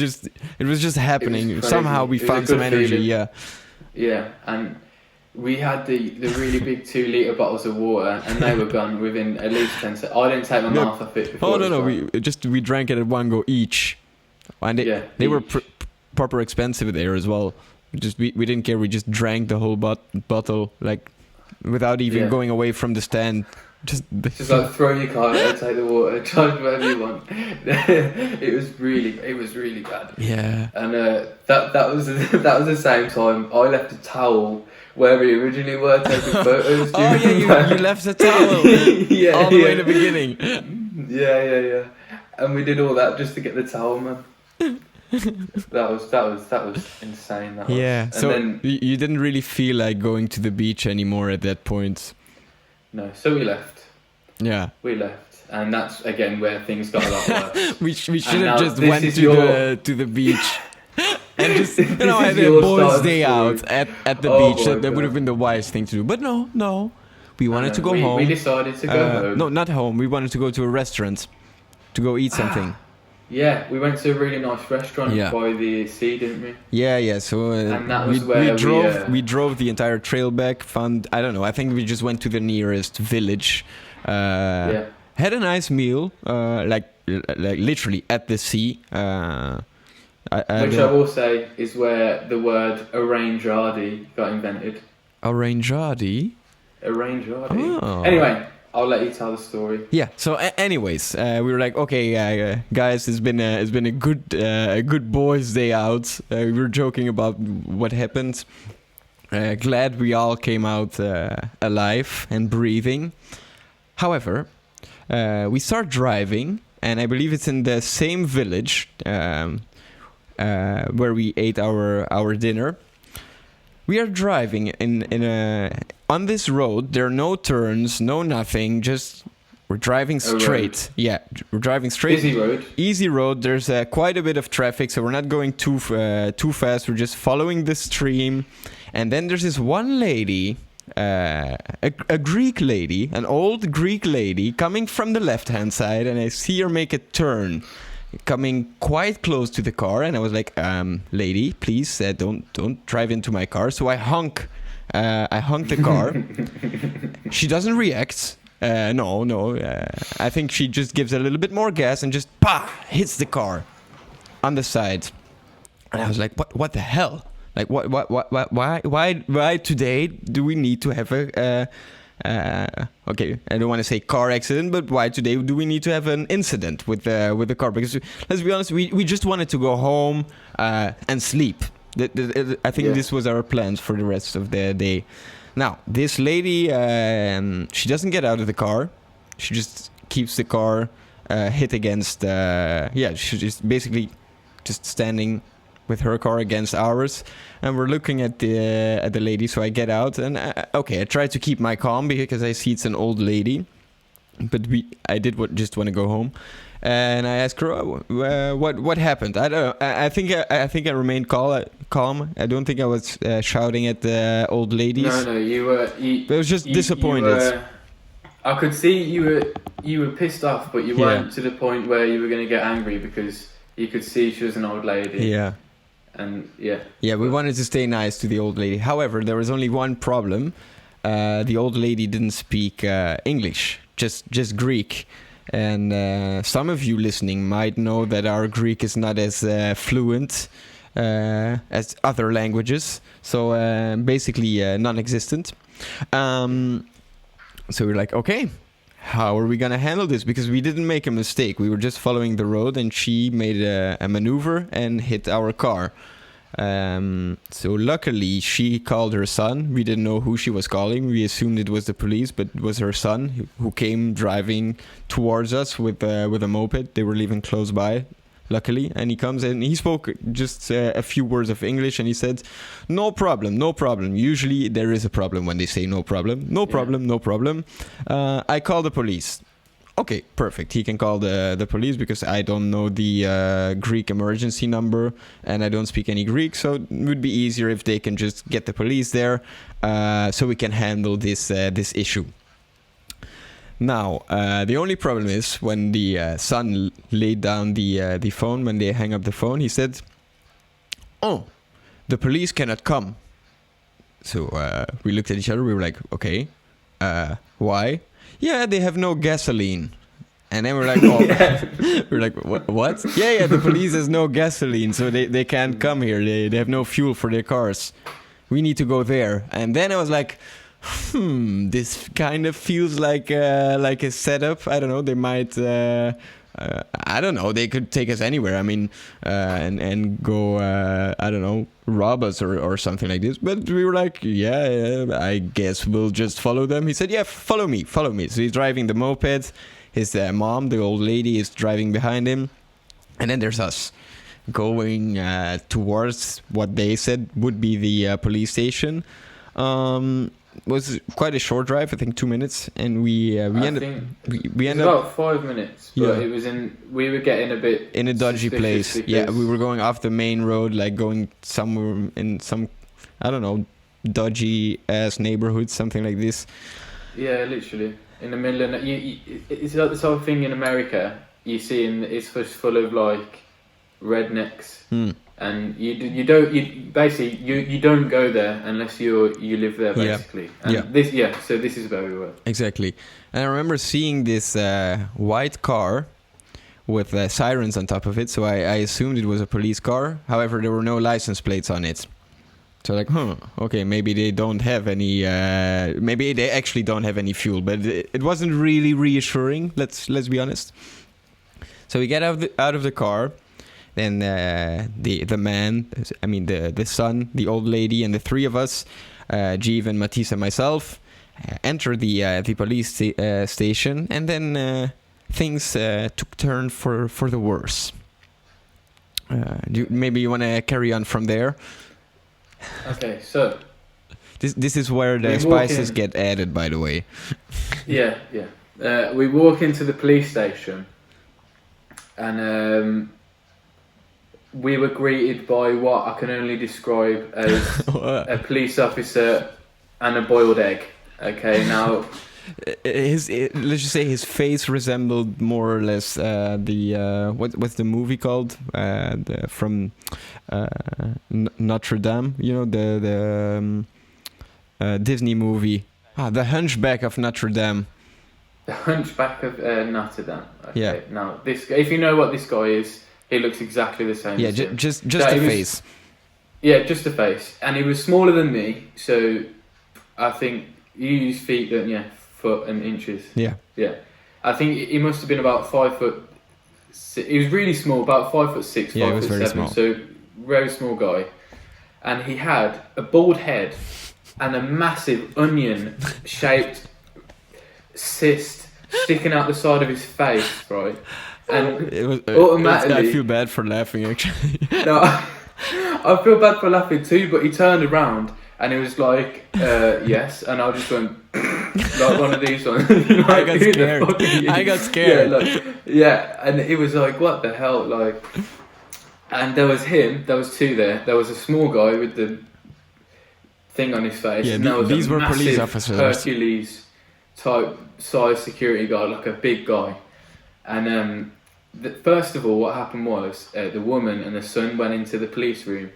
was just happening. Somehow we found some energy. Feeling. Yeah. Yeah, and we had the really big 2 litre bottles of water, and they were gone within at least 10 seconds. I didn't take my mouth off it before. Oh no! We drank it at one go each, and they were proper expensive there as well. We didn't care. We just drank the whole bottle like. Without even going away from the stand, just like throw your card and take the water, charge whatever you want. It was really bad. Yeah. And that was the same time I left a towel where we originally were taking photos. You left a towel. All the way in the beginning. Yeah. And we did all that just to get the towel, man. That was insane. And so then, you didn't really feel like going to the beach anymore at that point. No, so we left. Yeah, we left, and that's again where things got a lot worse. we should have just went to the beach and just had a boys' day out at the beach. That would have been the wise thing to do. But no, we wanted to go home. We decided to go home. No, not home. We wanted to go to a restaurant to go eat something. Yeah, we went to a really nice restaurant by the sea, didn't we? Yeah. So and that was where we drove the entire trail back. I don't know. I think we just went to the nearest village. Had a nice meal, like literally at the sea. Which I will say is where the word arrangiardi got invented. Arrangiardi? Arrangiardi. Oh. Anyway. I'll let you tell the story. Yeah. So, anyways, we were like, okay, guys, it's been a good boys' day out. We were joking about what happened. Glad we all came out alive and breathing. However, we start driving, and I believe it's in the same village where we ate our dinner. We are driving on this road. There are no turns, no nothing. Just we're driving straight. Yeah, we're driving straight. Easy road. There's quite a bit of traffic, so we're not going too fast. We're just following the stream. And then there's this one lady, a Greek lady, an old Greek lady, coming from the left-hand side, and I see her make a turn, coming quite close to the car, and I was like, lady, please don't drive into my car. So I honk the car. She doesn't react. No. I think she just gives a little bit more gas and just hits the car on the side. And I was like, what the hell? Like why today do we need to have okay, I don't want to say car accident, but why today do we need to have an incident with the car? Because let's be honest, we just wanted to go home and sleep. I think this was our plans for the rest of the day. Now, this lady, she doesn't get out of the car. She just keeps the car hit against. She's just basically just standing with her car against ours, and we're looking at the lady. So I get out, and I try to keep my calm because I see it's an old lady, but I did just want to go home, and I asked her what happened. I don't. I think I remained calm. I don't think I was shouting at the old ladies. No, you were. I was just disappointed. I could see you were pissed off, but you weren't to the point where you were going to get angry because you could see she was an old lady. Yeah. And we wanted to stay nice to the old lady. However, there was only one problem. The old lady didn't speak English, just Greek. And some of you listening might know that our Greek is not as fluent as other languages. So basically non-existent. So we're like, okay, how are we gonna handle this? Because we didn't make a mistake. We were just following the road, and she made a maneuver and hit our car. So luckily, she called her son. We didn't know who she was calling. We assumed it was the police, but it was her son who came driving towards us with a moped. They were living close by, luckily. And he comes and he spoke just a few words of English, and he said, no problem, no problem. Usually there is a problem when they say no problem. No problem, no problem. I call the police. Okay, perfect. He can call the police because I don't know the Greek emergency number and I don't speak any Greek, so it would be easier if they can just get the police there, so we can handle this issue. Now, the only problem is when the son laid down the phone, when they hang up the phone, he said, "Oh, the police cannot come." So we looked at each other. We were like, "Okay, why?" Yeah, they have no gasoline. And then we're like, oh, we're like, what? Yeah, the police has no gasoline, so they can't come here. They have no fuel for their cars. We need to go there. And then I was like, this kind of feels like a setup. I don't know. They might, I don't know. They could take us anywhere. I mean, and go, I don't know, rob us or something like this. But we were like, yeah, I guess we'll just follow them. He said, yeah, follow me. So he's driving the moped. His mom, the old lady, is driving behind him. And then there's us going towards what they said would be the police station. Was quite a short drive, I think 2 minutes, and we ended up about 5 minutes, but it was we were getting a bit in a dodgy place. Yeah, we were going off the main road, like going somewhere in some, I don't know, dodgy ass neighborhood, something like this. Yeah, literally in the middle of it's like this whole thing in America. You see, it's just full of like rednecks. And you don't go there unless you live there basically. Yeah. And so this is where we were. Exactly. And I remember seeing this white car with sirens on top of it, so I assumed it was a police car. However, there were no license plates on it. So like, okay, maybe they don't have any. Maybe they actually don't have any fuel, but it wasn't really reassuring. Let's be honest. So we get out of the car. Then the man, I mean the son, the old lady, and the three of us, Jeevan, Matisse, and myself, enter the police station, and then things took turn for the worse. Maybe you want to carry on from there. Okay, so this is where the spices get added, by the way. Yeah. We walk into the police station, and we were greeted by what I can only describe as a police officer and a boiled egg. Okay, now let's just say his face resembled more or less the what's the movie called from Notre Dame? You know, the Disney movie, The Hunchback of Notre Dame. The Hunchback of Notre Dame. Okay. Yeah. Now this, if you know what this guy is. He looks exactly the same. Yeah, as him. just the face. Yeah, just the face, and he was smaller than me. So, I think you use feet, don't you? Foot and inches. Yeah. I think he must have been about 5 foot. He was really small, about 5'6", 5'7". Small. So very small guy, and he had a bald head and a massive onion-shaped cyst sticking out the side of his face, right? And it was, automatically, I feel bad for laughing, actually. No, I feel bad for laughing too, but he turned around and he was like, yes, and I just went, like one of these ones. Like, I got scared. Yeah, and he was like, what the hell, like, and there was him, there was two there was a small guy with the thing on his face, and there was these were police officers. Hercules type size security guard, like a big guy. And first of all, what happened was the woman and the son went into the police room,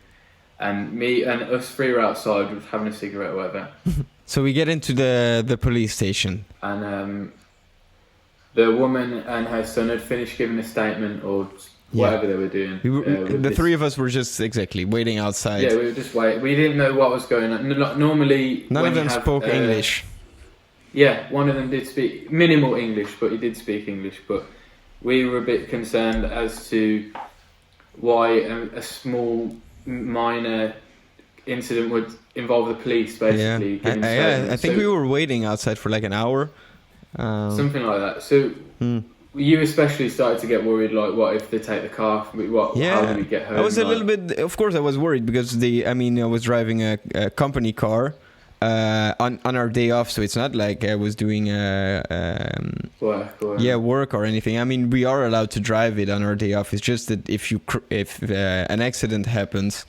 and me and us three were outside having a cigarette or whatever. So we get into the police station, and the woman and her son had finished giving a statement or whatever they were doing. The three of us were just waiting outside. Yeah, we were just waiting. We didn't know what was going on. Normally, none of them spoke English. Yeah, one of them did speak minimal English, but he did speak English. But we were a bit concerned as to why a small, minor incident would involve the police, basically. I think we were waiting outside for like an hour. Something like that. So you especially started to get worried, like, what if they take the car? How do we get home? I was a little bit, of course I was worried because I was driving a company car on our day off, so it's not like I was doing work or anything. I mean, we are allowed to drive it on our day off. It's just that if an accident happens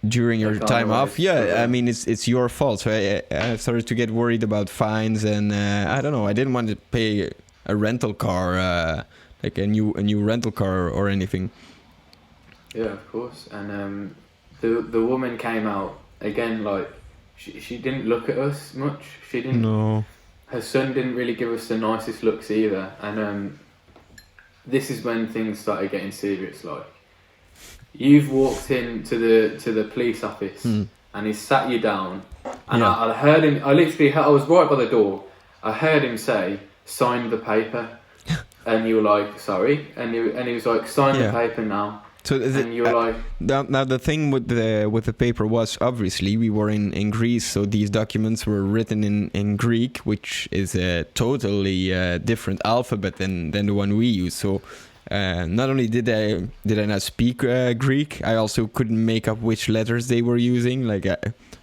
during your time off, I mean, it's your fault. So I started to get worried about fines, and I don't know. I didn't want to pay a rental car, like a new rental car or anything. Yeah, of course. And the woman came out again. Like she didn't look at us much. She didn't. No. Her son didn't really give us the nicest looks either. And this is when things started getting serious. Like, you've walked into the police office and he sat you down, and I heard him. I was right by the door. I heard him say, "Sign the paper," and you were like, "Sorry," and he was like, "Sign the paper now." So and you were like, now the thing with the paper was, obviously we were in Greece, so these documents were written in Greek, which is a totally different alphabet than the one we use. So not only did I not speak Greek, I also couldn't make up which letters they were using. Like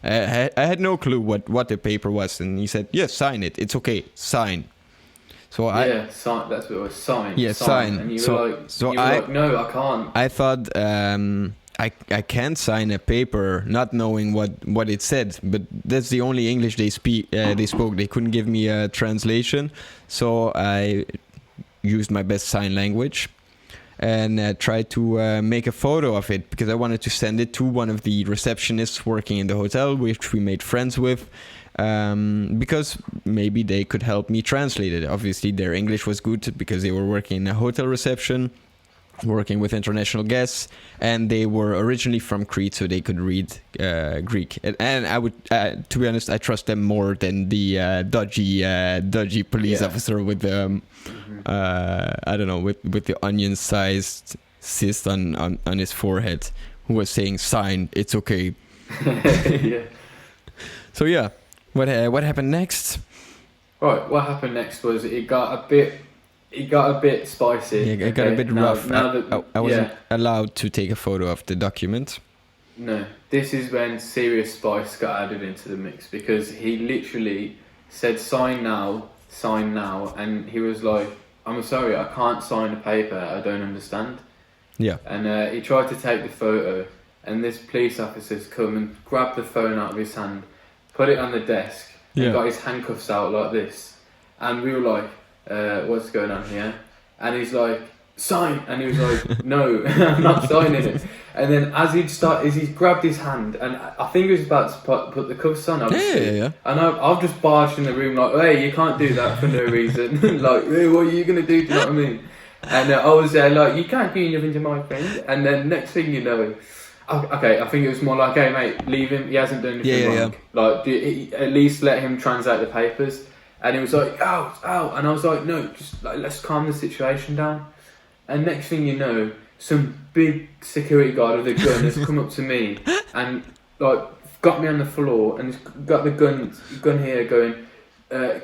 I had no clue what the paper was, and he said, "Yes, sign it. It's okay. Sign." So sign. That's what it was. Sign. Yeah, sign. And you were like, "No, I can't." I thought I can't sign a paper not knowing what it said, but that's the only English they spoke. They couldn't give me a translation, so I used my best sign language and tried to make a photo of it, because I wanted to send it to one of the receptionists working in the hotel, which we made friends with, because maybe they could help me translate it. Obviously their English was good because they were working in a hotel reception, working with international guests, and they were originally from Crete, so they could read Greek. And I would, to be honest, I trust them more than the dodgy police officer with the I don't know, with the onion-sized cyst on his forehead, who was saying, "Sign, it's okay." Yeah. So yeah, what happened next? Right, what happened next was it got a bit spicy. Yeah, it got a bit rough. I wasn't allowed to take a photo of the document. No, this is when serious spice got added into the mix, because he literally said, sign now, and he was like, "I'm sorry, I can't sign a paper, I don't understand." Yeah. And he tried to take the photo, and this police officer's come and grabbed the phone out of his hand, put it on the desk, and got his handcuffs out like this. And we were like, "What's going on here?" And he's like, "Sign," and he was like, "No, I'm not signing it." And then as he grabbed his hand, and I think he was about to put the cuffs on, obviously. Yeah. And I've just barged in the room like, "Hey, you can't do that for no reason." Like, "Hey, what are you gonna do?" Do you know what I mean? And I was there like, "You can't do nothing to my friend." And then next thing you know, okay, I think it was more like, "Hey mate, leave him. He hasn't done anything wrong. Like, at least let him translate the papers." And he was like, "Ow," and I was like, "No, just like, let's calm the situation down." And next thing you know, some big security guard with a gun has come up to me and like got me on the floor and got the gun here going,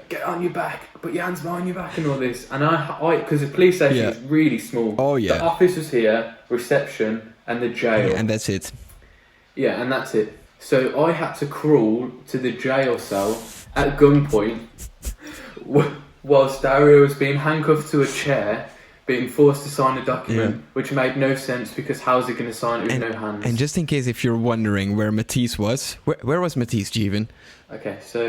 "Get on your back, put your hands behind your back," and all this. And I because the police station is really small. Oh yeah. The office was here, reception, and the jail. And that's it. Yeah, and that's it. So I had to crawl to the jail cell at gunpoint whilst Dario was being handcuffed to a chair, being forced to sign a document, which made no sense, because how's he going to sign it with no hands? And just in case if you're wondering where Matisse was, where was Matisse, Jeevan? Okay, so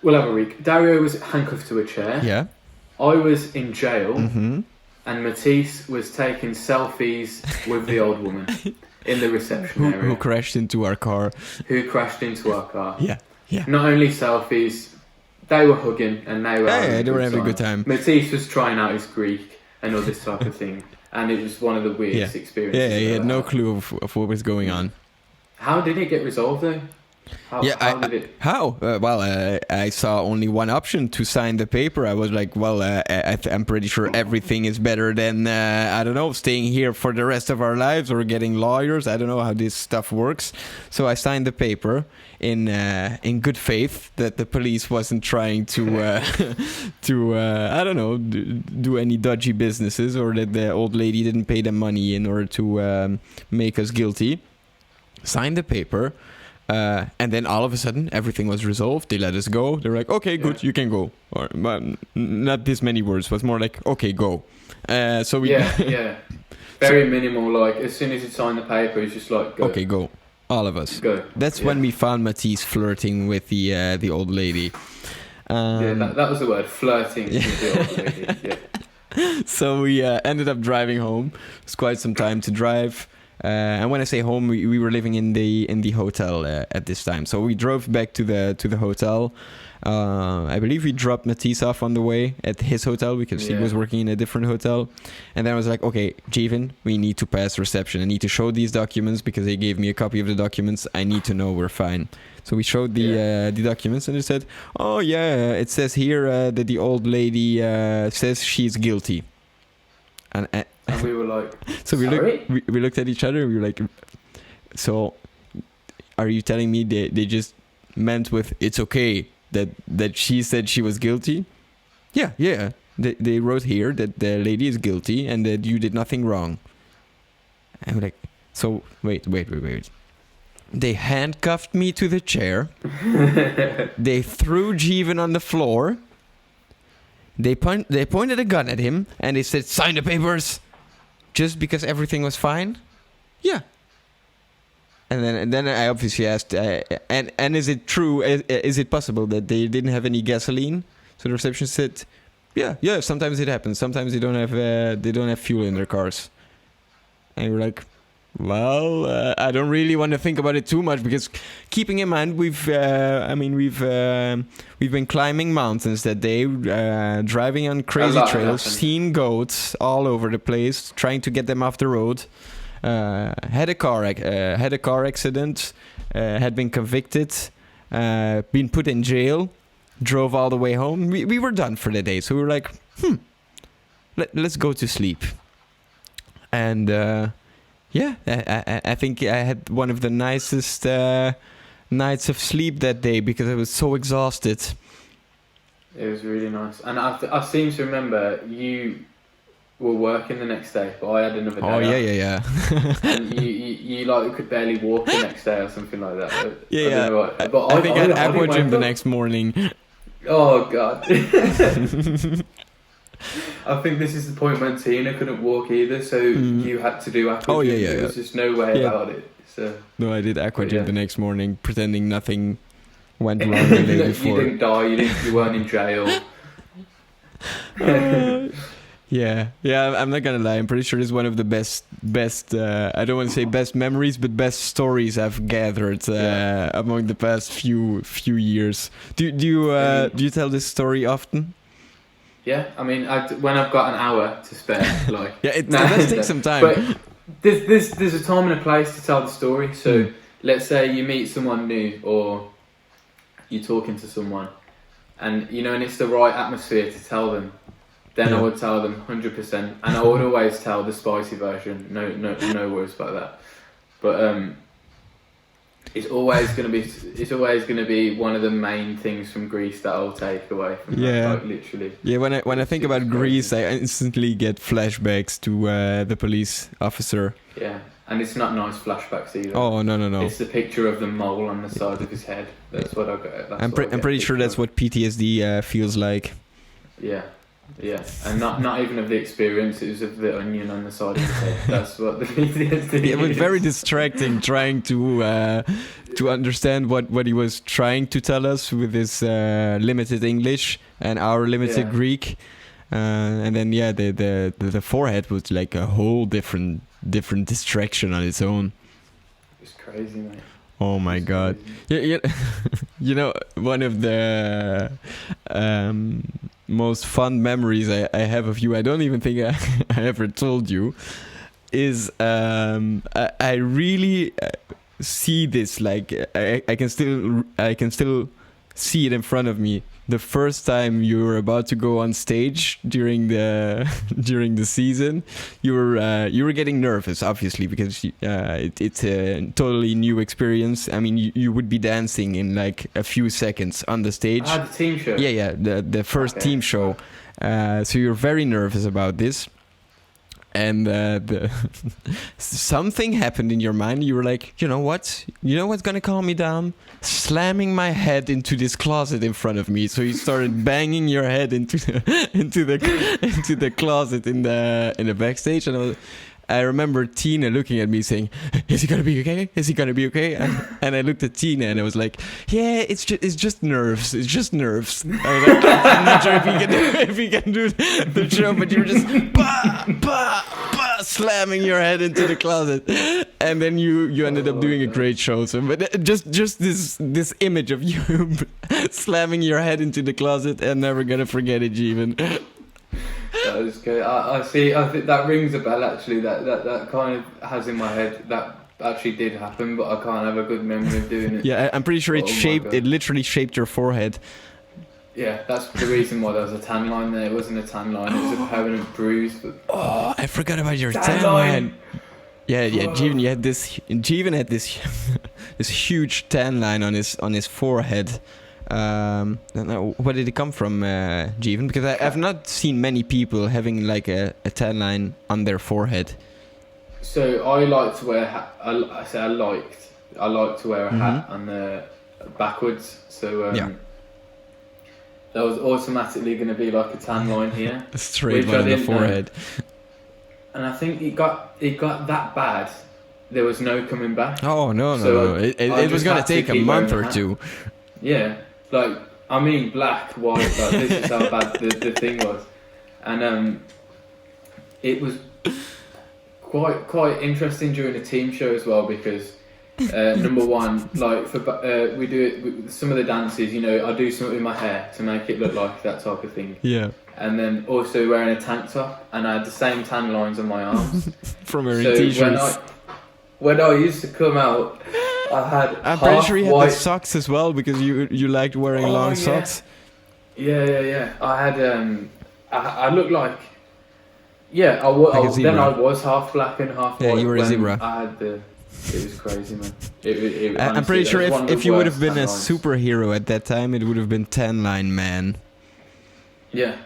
we'll have a week. Dario was handcuffed to a chair. Yeah. I was in jail, and Matisse was taking selfies with the old woman in the reception area. Who crashed into our car. Yeah. Yeah. Not only selfies, they were hugging and they were having a good time. Matisse was trying out his Greek, and all this type of thing. And it was one of the weirdest experiences. Yeah, he I've had ever no had. clue of what was going on. How did it get resolved though? How did it? How? I saw only one option to sign the paper. I was like, well, I'm pretty sure everything is better than, I don't know, staying here for the rest of our lives or getting lawyers. I don't know how this stuff works. So I signed the paper in good faith that the police wasn't trying to, I don't know, do any dodgy businesses, or that the old lady didn't pay them money in order to make us guilty. Signed the paper. And then all of a sudden, everything was resolved. They let us go. They're like, okay, good, you can go. Or not this many words. It was more like, okay, go. So we very minimal. Like as soon as you sign the paper, it's just like, go. Okay, go. All of us. Go. That's when we found Matisse flirting with the old lady. That was the word, flirting with the old lady. Yeah. So we ended up driving home. It was quite some time to drive. And when I say home, we were living in the hotel at this time. So we drove back to the hotel. I believe we dropped Matisse off on the way at his hotel because he was working in a different hotel. And then I was like, okay, Jeevan, we need to pass reception. I need to show these documents because they gave me a copy of the documents. I need to know we're fine. So we showed the documents, and they said, oh yeah, it says here that the old lady says she's guilty. And we were like, so we looked at each other and we were like, so are you telling me they just meant with it's okay that she said she was guilty? Yeah. They wrote here that the lady is guilty and that you did nothing wrong. And we're like, so wait. They handcuffed me to the chair. They threw Jeevan on the floor. They pointed a gun at him and they said, sign the papers. Just because everything was fine? Yeah. And then I obviously asked, and is it true? Is it possible that they didn't have any gasoline? So the receptionist said, yeah. Sometimes it happens. Sometimes they don't have fuel in their cars. And we're like, well, I don't really want to think about it too much because keeping in mind we've been climbing mountains that day, driving on crazy trails, seeing goats all over the place, trying to get them off the road. Had a car accident, had been convicted, been put in jail, drove all the way home. We were done for the day, so we were like, let's go to sleep. And I think I had one of the nicest nights of sleep that day because I was so exhausted. It was really nice. And I seem to remember you were working the next day, but I had another day. Oh, yeah. And you like could barely walk the next day or something like that. I think I had aqua gym the next morning. Oh, God. I think this is the point when Tina couldn't walk either, so you had to do aqua gym. Oh, yeah. There was just no way about it. So no, I did aqua gym the next morning, pretending nothing went wrong the day before. You didn't die. You weren't in jail. Yeah. I'm not gonna lie. I'm pretty sure it's one of the best. I don't want to say best memories, but best stories I've gathered among the past few years. Do you tell this story often? Yeah, I mean, when I've got an hour to spare, like it does take some time. But there's a time and a place to tell the story. So let's say you meet someone new, or you're talking to someone, and and it's the right atmosphere to tell them. Then I would tell them 100%, and I would always tell the spicy version. No worries about that. But it's always going to be one of the main things from Greece that I'll take away from that, like, literally. Yeah, when I think about Greece, I instantly get flashbacks to the police officer. Yeah, and it's not nice flashbacks either. Oh, no. It's the picture of the mole on the side of his head. That's what I got. I'm pretty sure that's what PTSD feels like. Yeah, and not even of the experience, it was of the onion on the side of his head. That's what the PTSD is. It was very distracting trying to understand what he was trying to tell us with his limited English and our limited Greek. And then the forehead was like a whole different distraction on its own. It was crazy, mate. Oh my God! Yeah. One of the most fun memories I have of you, I don't even think I ever told you, is I really see this, like I can still see it in front of me. The first time you were about to go on stage during the season, you were getting nervous, obviously, because it's a totally new experience. I mean, you would be dancing in like a few seconds on the stage. The team show. Yeah, the first team show. So you're very nervous about this. And something happened in your mind. You were like, you know what's gonna calm me down? Slamming my head into this closet in front of me. So you started banging your head into the closet in the backstage, and I remember Tina looking at me saying, "Is he gonna be okay? Is he gonna be okay?" And I looked at Tina and I was like, "Yeah, it's just nerves. It's just nerves." I was like, "I'm not sure if he can do the show," but you were just slamming your head into the closet, and then you ended up doing a great show. So, but just this image of you slamming your head into the closet, I'm never gonna forget it, Jeevan. That was good. I see. I think that rings a bell. Actually, that kind of has in my head that actually did happen, but I can't have a good memory of doing it. Yeah, I'm pretty sure it literally shaped your forehead. Yeah, that's the reason why there was a tan line there. It wasn't a tan line; it was a permanent bruise. But oh, I forgot about your tan line. Yeah. Jeevan had this this huge tan line on his forehead. Where did it come from, Jeevan? Because I've not seen many people having like a tan line on their forehead. So I like to wear. I like to wear a hat on the backwards. So that was automatically going to be like a tan line here, a straight one on the forehead. And I think it got that bad. There was no coming back. Oh no! It was going to take a month or two. Yeah. Like, I mean, black, white, like, this is how bad the thing was. And it was quite interesting during the team show as well, because number one, like, we do it with some of the dances, I do something with my hair to make it look like that type of thing. Yeah. And then also wearing a tank top, and I had the same tan lines on my arms. From wearing t-shirts. When I used to come out, I'm pretty sure you had the socks as well, because you liked wearing long socks. Yeah. I had I looked like I was half black and half white. Yeah, you were a zebra. It was crazy, man. I'm pretty sure if you would have been a superhero at that time, it would have been Tan Line Man. Yeah.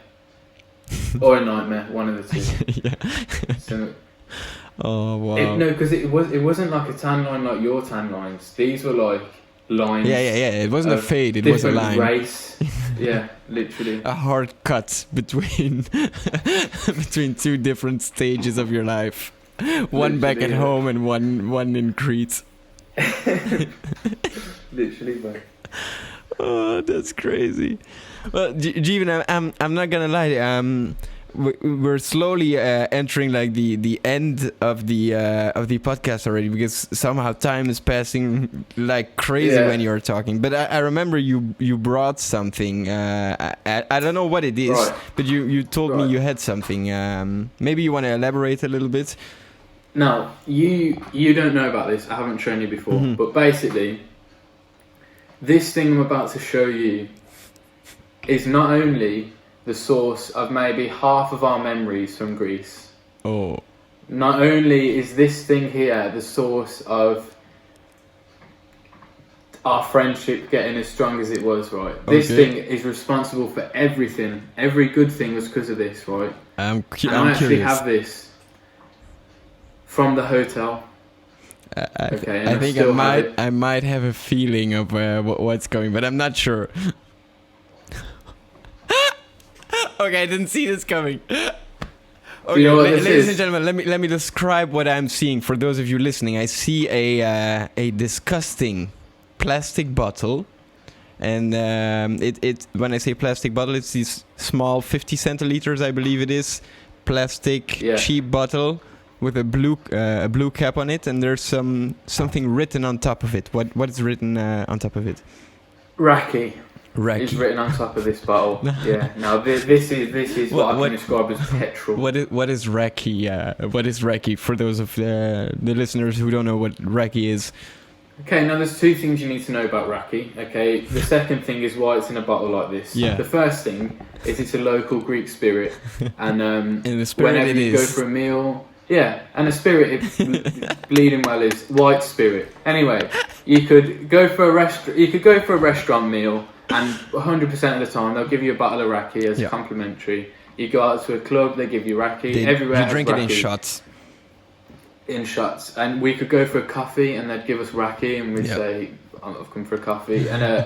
Or a Nightmare, one of the two. Yeah. So, oh wow! No, because it wasn't like a tan line like your tan lines. These were like lines. Yeah. It wasn't a fade. It was a line. Race. Yeah, literally. A hard cut between two different stages of your life. One back at home and one in Crete. Literally, bro. Oh, that's crazy. Well, Jeevan, I'm not gonna lie. We're slowly entering like the end of the podcast already, because somehow time is passing like crazy when you're talking. But I remember you brought something. I don't know what it is, but you told me you had something. Maybe you want to elaborate a little bit. Now you don't know about this. I haven't shown you before, but basically, this thing I'm about to show you is not only the source of maybe half of our memories from Greece. Oh. Not only is this thing here the source of our friendship getting as strong as it was, right? This thing is responsible for everything. Every good thing was because of this, right? I'm I actually curious. have this from the hotel. I think I might have a feeling of what's coming, but I'm not sure. Okay, I didn't see this coming. Okay, you know what this ladies is? and gentlemen, let me describe what I'm seeing for those of you listening. I see a disgusting plastic bottle, and it when I say plastic bottle, it's these small 50 centiliters, I believe it is, plastic cheap bottle with a blue cap on it, and there's something written on top of it. What is written on top of it? Raki. Raki. is written on top of this bottle. Yeah. Now this is what I can describe as petrol. What is Raki? What is Raki for those of the listeners who don't know what Raki is? Okay, now there's two things you need to know about Raki. Okay, the second thing is why it's in a bottle like this. Yeah. The first thing is it's a local Greek spirit, and in the spirit whenever you go for a meal, and the spirit bleeding well is white spirit. Anyway, you could go for a restaurant meal, and 100% of the time they'll give you a bottle of Raki as complimentary. You go out to a club, they give you Raki. Everywhere you drink Raki. it in shots. In shots, and we could go for a coffee, and they'd give us Raki, and we'd say, "I've come for a coffee." And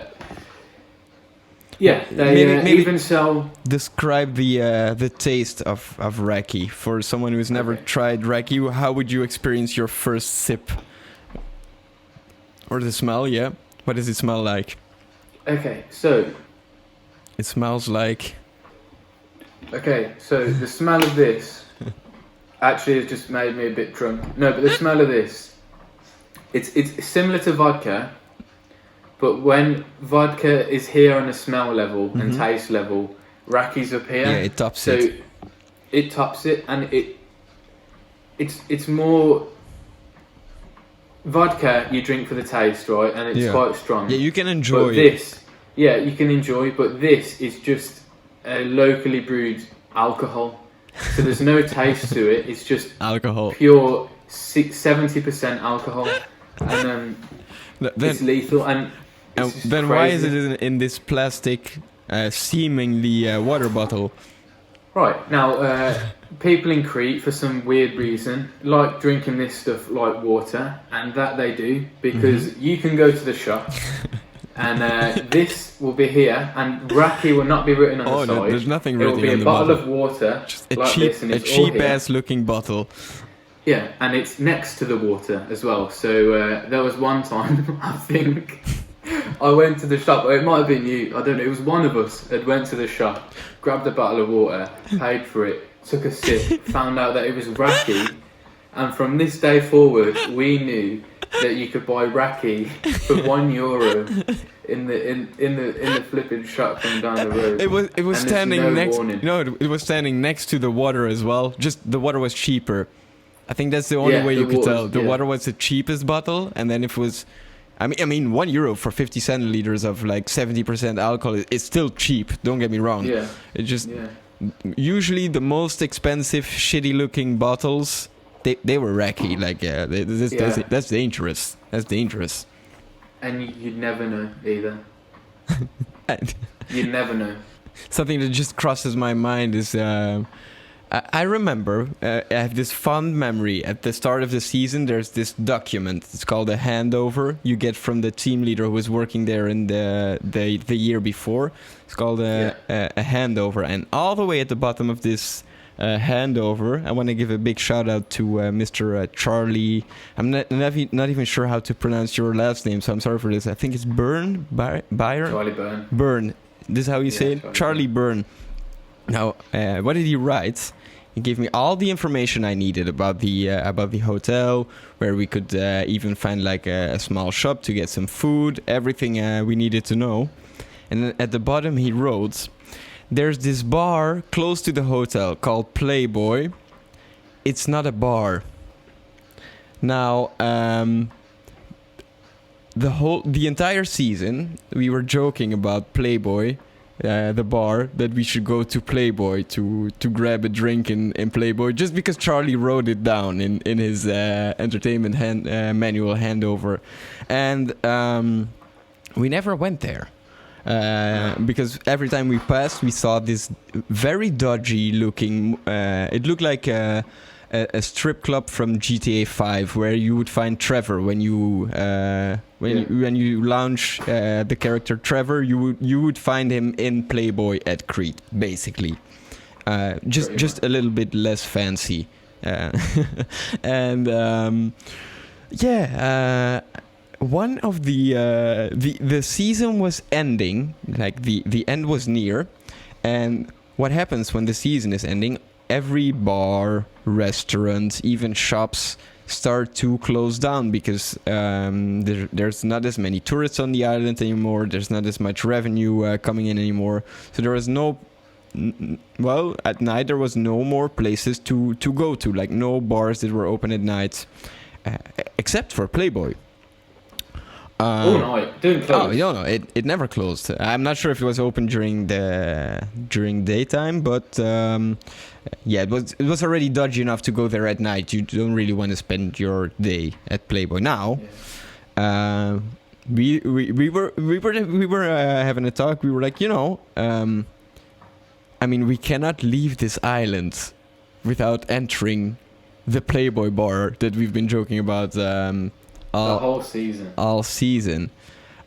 they even sell. Describe the taste of Raki for someone who's never tried Raki. How would you experience your first sip? Or the smell? Yeah, what does it smell like? Okay, so it smells like. Okay, so the smell of this. Actually, it's just made me a bit drunk. No, but the smell of this, it's similar to vodka, but when vodka is here on a smell level and taste level, Raki's up here. Yeah, it tops it. So it tops it, and it's more vodka you drink for the taste, right? And it's quite strong. Yeah, you can enjoy but this. Yeah, you can enjoy, but this is just a locally brewed alcohol. So there's no taste to it. It's just alcohol, pure 70% alcohol, and it's lethal. And then crazy. Why is it in this plastic, seemingly water bottle? Right now, people in Crete, for some weird reason, like drinking this stuff like water, and that they do because you can go to the shop. And this will be here, and Raki will not be written on the side. No, there's nothing written on the bottle. It will be a bottle of water, just like this, and it's cheap ass looking bottle. Yeah, and it's next to the water as well. So there was one time, I think, I went to the shop. It might have been you. I don't know. It was one of us that went to the shop, grabbed a bottle of water, paid for it, took a sip, found out that it was Raki, and from this day forward, we knew that you could buy Raki for €1 in the flipping shop from down the road. It was standing next. It was standing next to the water as well. Just the water was cheaper. I think that's the only way you could tell. The water was the cheapest bottle, and then if it was, I mean, €1 for 50 centiliters of like 70% alcohol is still cheap. Don't get me wrong. Yeah. It just usually the most expensive, shitty looking bottles. They were Raki, like that's dangerous. That's dangerous. And you'd never know either. You'd never know. Something that just crosses my mind is I remember I have this fond memory at the start of the season. There's this document. It's called a handover you get from the team leader who was working there in the year before. It's called a handover, and all the way at the bottom of this handover, I want to give a big shout out to Mr. Charlie. I'm not even sure how to pronounce your last name, so I'm sorry for this. I think it's Byrne. Charlie Byrne. Byrne. This is how you say it? Charlie Byrne. Now, what did he write? He gave me all the information I needed about the hotel, where we could even find like a small shop to get some food, everything we needed to know. And then at the bottom he wrote, there's this bar close to the hotel called Playboy. It's not a bar. Now, the entire season, we were joking about Playboy, the bar, that we should go to Playboy to grab a drink in Playboy, just because Charlie wrote it down in his entertainment manual handover. And we never went there. Because every time we passed, we saw this very dodgy looking. It looked like a strip club from GTA 5, where you would find Trevor when you launch the character Trevor. You would find him in Playboy at Crete, basically. Just a little bit less fancy, and one of the season was ending, like the end was near, and what happens when the season is ending? Every bar, restaurant, even shops start to close down because there's not as many tourists on the island anymore. There's not as much revenue coming in anymore. So there was at night there was no more places to go to, like no bars that were open at night, except for Playboy. No, it didn't close. Oh, no, it never closed. I'm not sure if it was open during daytime, but it was already dodgy enough to go there at night. You don't really want to spend your day at Playboy now. Yeah. We were having a talk. We were like, we cannot leave this island without entering the Playboy bar that we've been joking about. The whole season. All season.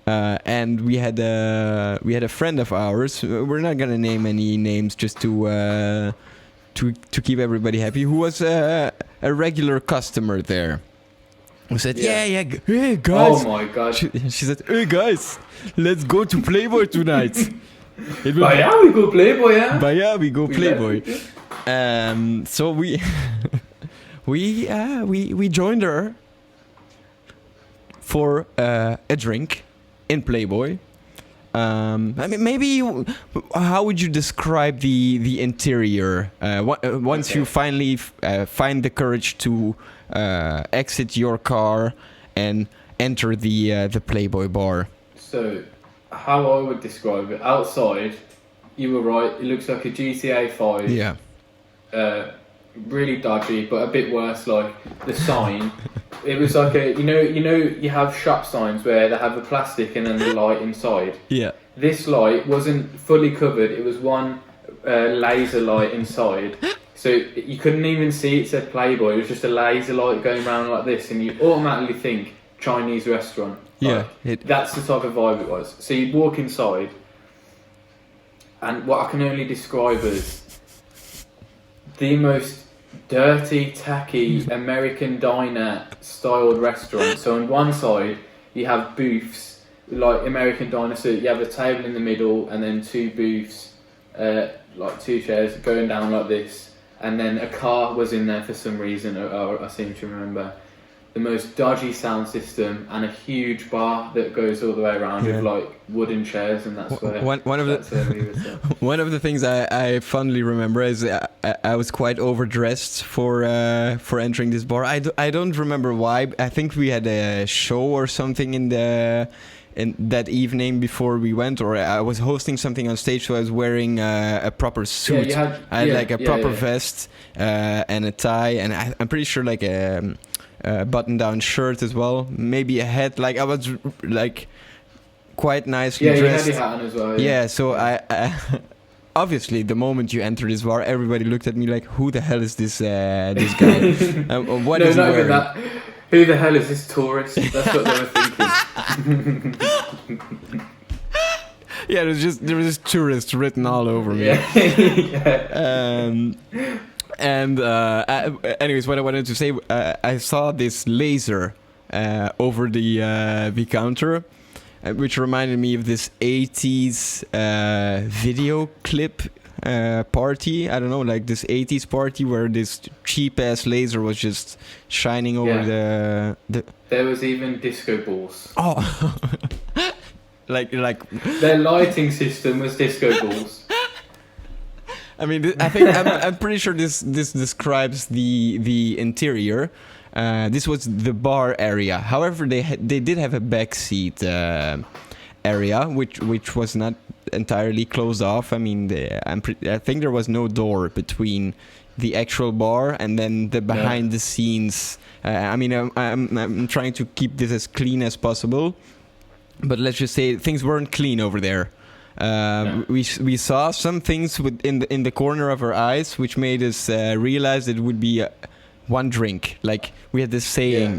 And we had a friend of ours. We're not gonna name any names just to keep everybody happy. Who was a regular customer there. Who said, hey guys. Oh my god. She said, hey guys, let's go to Playboy tonight. We go Playboy, yeah. We go Playboy. So we joined her for a drink in Playboy. Maybe how would you describe the interior once you finally find the courage to exit your car and enter the Playboy bar? So, how I would describe it, outside, you were right. It looks like a GTA 5. Yeah. Really dodgy, but a bit worse. Like the sign. It was like you have shop signs where they have the plastic and then the light inside. Yeah. This light wasn't fully covered. It was one laser light inside. So you couldn't even see it said Playboy. It was just a laser light going around like this, and you automatically think Chinese restaurant. Yeah. That's the type of vibe it was. So you'd walk inside, and what I can only describe as the most dirty, tacky American diner styled restaurant. So on one side you have booths like American diner, so you have a table in the middle and then two booths, like two chairs going down like this, and then a car was in there for some reason. I seem to remember. The most dodgy sound system and a huge bar that goes all the way around with like wooden chairs, and that's where one of the things I fondly remember is I was quite overdressed for entering this bar. I don't remember why. I think we had a show or something in that evening before we went, or I was hosting something on stage, so I was wearing a proper suit. I had like a proper vest and a tie, and I'm pretty sure like a button-down shirt as well, maybe a hat. Like I was like quite nicely dressed. You had your hat on as well. Yeah, so I obviously the moment you enter this bar, everybody looked at me like, "Who the hell is this guy? What is he wearing?" That. Who the hell is this tourist? That's what they were thinking. Yeah, there was just tourist written all over me. And anyways, what I wanted to say, I saw this laser over the counter, which reminded me of this 80s video clip party. I don't know, like this 80s party where this cheap-ass laser was just shining over the... There was even disco balls. Oh! like... Their lighting system was disco balls. I mean, I think I'm pretty sure this describes the interior. This was the bar area. However, they did have a backseat area, which was not entirely closed off. I mean, I think there was no door between the actual bar and then the behind the scenes. I mean, I'm trying to keep this as clean as possible, but let's just say things weren't clean over there. We saw some things in the corner of our eyes, which made us realize it would be one drink. Like we had this saying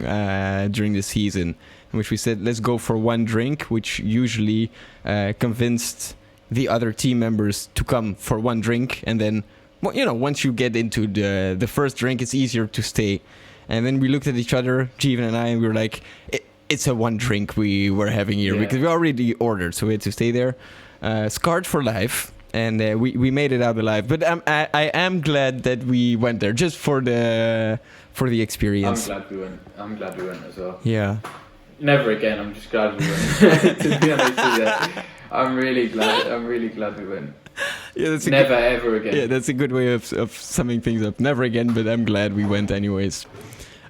during the season, in which we said, "Let's go for one drink," which usually convinced the other team members to come for one drink, and then, once you get into the first drink, it's easier to stay. And then we looked at each other, Jeevan and I, and we were like, "It's a one drink we were having here because we already ordered, so we had to stay there." Scarred for life. and we made it out alive. But I am glad that we went there just for the experience. I'm glad we went as well. Yeah. Never again. I'm just glad we went. To be honest with you, I'm really glad we went. Yeah, that's never ever again. Yeah, that's a good way of summing things up. Never again, but I'm glad we went anyways.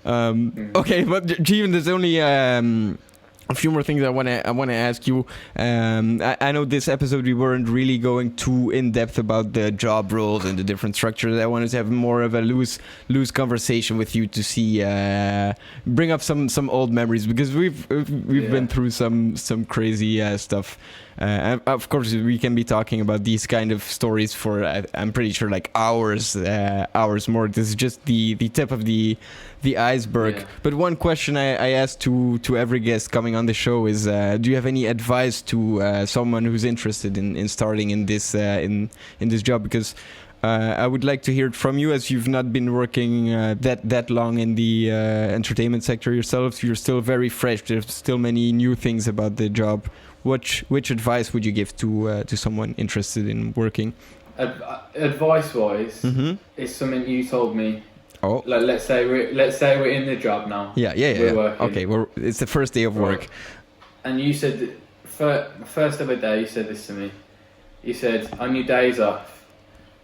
Okay, but Jeevan, there's only a few more things I want to ask you. I know this episode we weren't really going too in depth about the job roles and the different structures. I wanted to have more of a loose conversation with you to see bring up some old memories, because we've been through some crazy stuff. And of course, we can be talking about these kind of stories for I'm pretty sure like hours more. This is just the tip of the iceberg. Yeah. But one question I asked to every guest coming on the show is, do you have any advice to someone who's interested in starting in this in this job? Because I would like to hear it from you, as you've not been working that long in the entertainment sector yourself. You're still very fresh. There's still many new things about the job. Which advice would you give to someone interested in working? Advice-wise, it's something you told me. Oh, like let's say we're in the job now. Yeah. We're working. Okay, it's the first day of work. And you said, first ever day, you said this to me. You said, on your days off,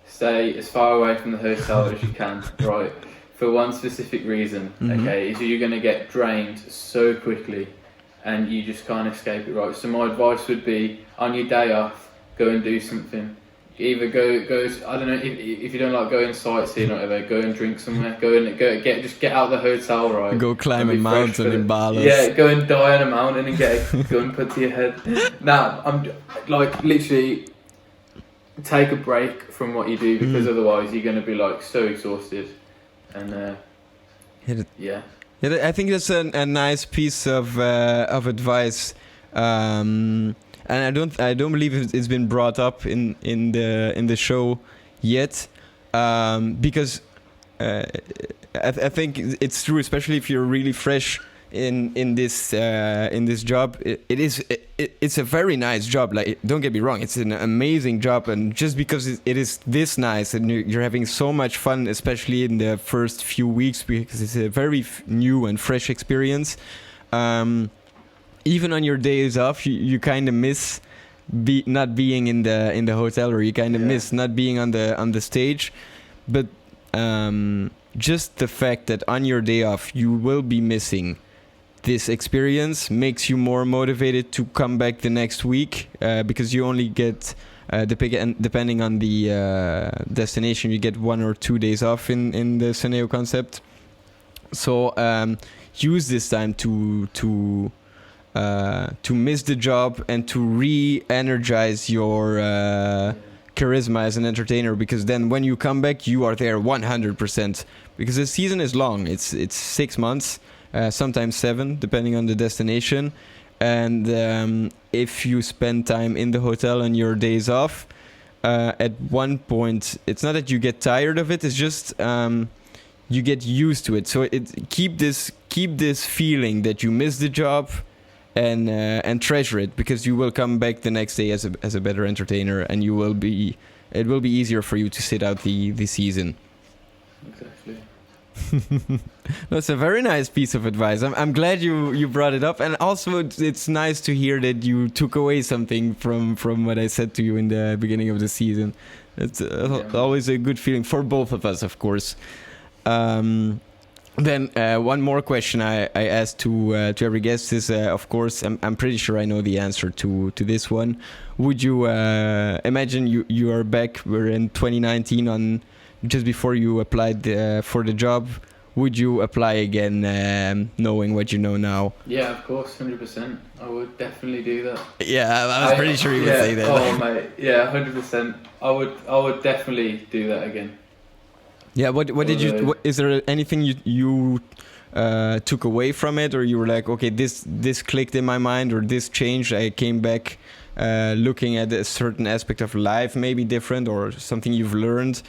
stay as far away from the hotel as you can, right? For one specific reason, okay? So you're going to get drained so quickly, and you just can't escape it, right? So my advice would be, on your day off, go and do something. Either go. I don't know, if you don't like going sightseeing or whatever, go and drink somewhere. Just get out of the hotel, right? Go climb a mountain in Balos. Yeah, go and die on a mountain and get a gun put to your head. Now, I'm like literally take a break from what you do, because otherwise you're going to be like so exhausted. And yeah. Yeah, I think that's a nice piece of advice, and I don't believe it's been brought up in the show yet, because I think it's true, especially if you're really fresh in this job. It's a very nice job. Like, don't get me wrong, it's an amazing job, and just because it is this nice and you're having so much fun, especially in the first few weeks, because it's a very new and fresh experience. Even on your days off, you kind of miss not being in the hotel, or you kind of miss not being on the stage. But just the fact that on your day off you will be missing this experience makes you more motivated to come back the next week, because you only get depending on the destination, you get 1 or 2 days off in the Seneo concept. So use this time to miss the job and to re-energize your charisma as an entertainer, because then when you come back you are there 100%, because the season is long. It's 6 months, sometimes 7 depending on the destination, and if you spend time in the hotel on your days off, at one point it's not that you get tired of it, it's just you get used to it. So keep this feeling that you miss the job, and treasure it, because you will come back the next day as a better entertainer, and it will be easier for you to sit out the season. Exactly. That's a very nice piece of advice. I'm glad you brought it up, and also it's nice to hear that you took away something from what I said to you in the beginning of the season. It's always a good feeling for both of us, of course. Then one more question I asked to every guest is, of course, I'm pretty sure I know the answer to this one. Would you imagine you are back? We're in 2019, just before you applied for the job. Would you apply again, knowing what you know now? Yeah, of course, 100%. I would definitely do that. Yeah, I was pretty sure you would say that. Oh mate, yeah, 100%. I would definitely do that again. Yeah, what did you? Is there anything you took away from it, or you were like, okay, this clicked in my mind, or this changed? I came back looking at a certain aspect of life, maybe different, or something you've learned.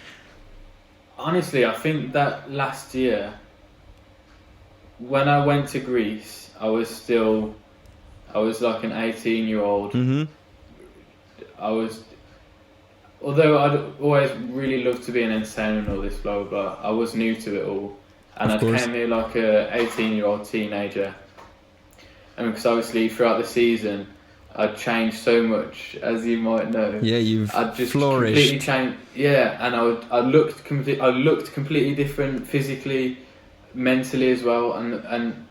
Honestly, I think that last year, when I went to Greece, I was like an 18-year-old. Mm-hmm. although I'd always really loved to be an entertainer and all this blah blah blah, I was new to it all, and I came here like a 18-year-old teenager, and because obviously throughout the season I'd changed so much, as you might know. Yeah, you've I'd just flourished. completely changed. Yeah, and I looked completely different physically, mentally as well, and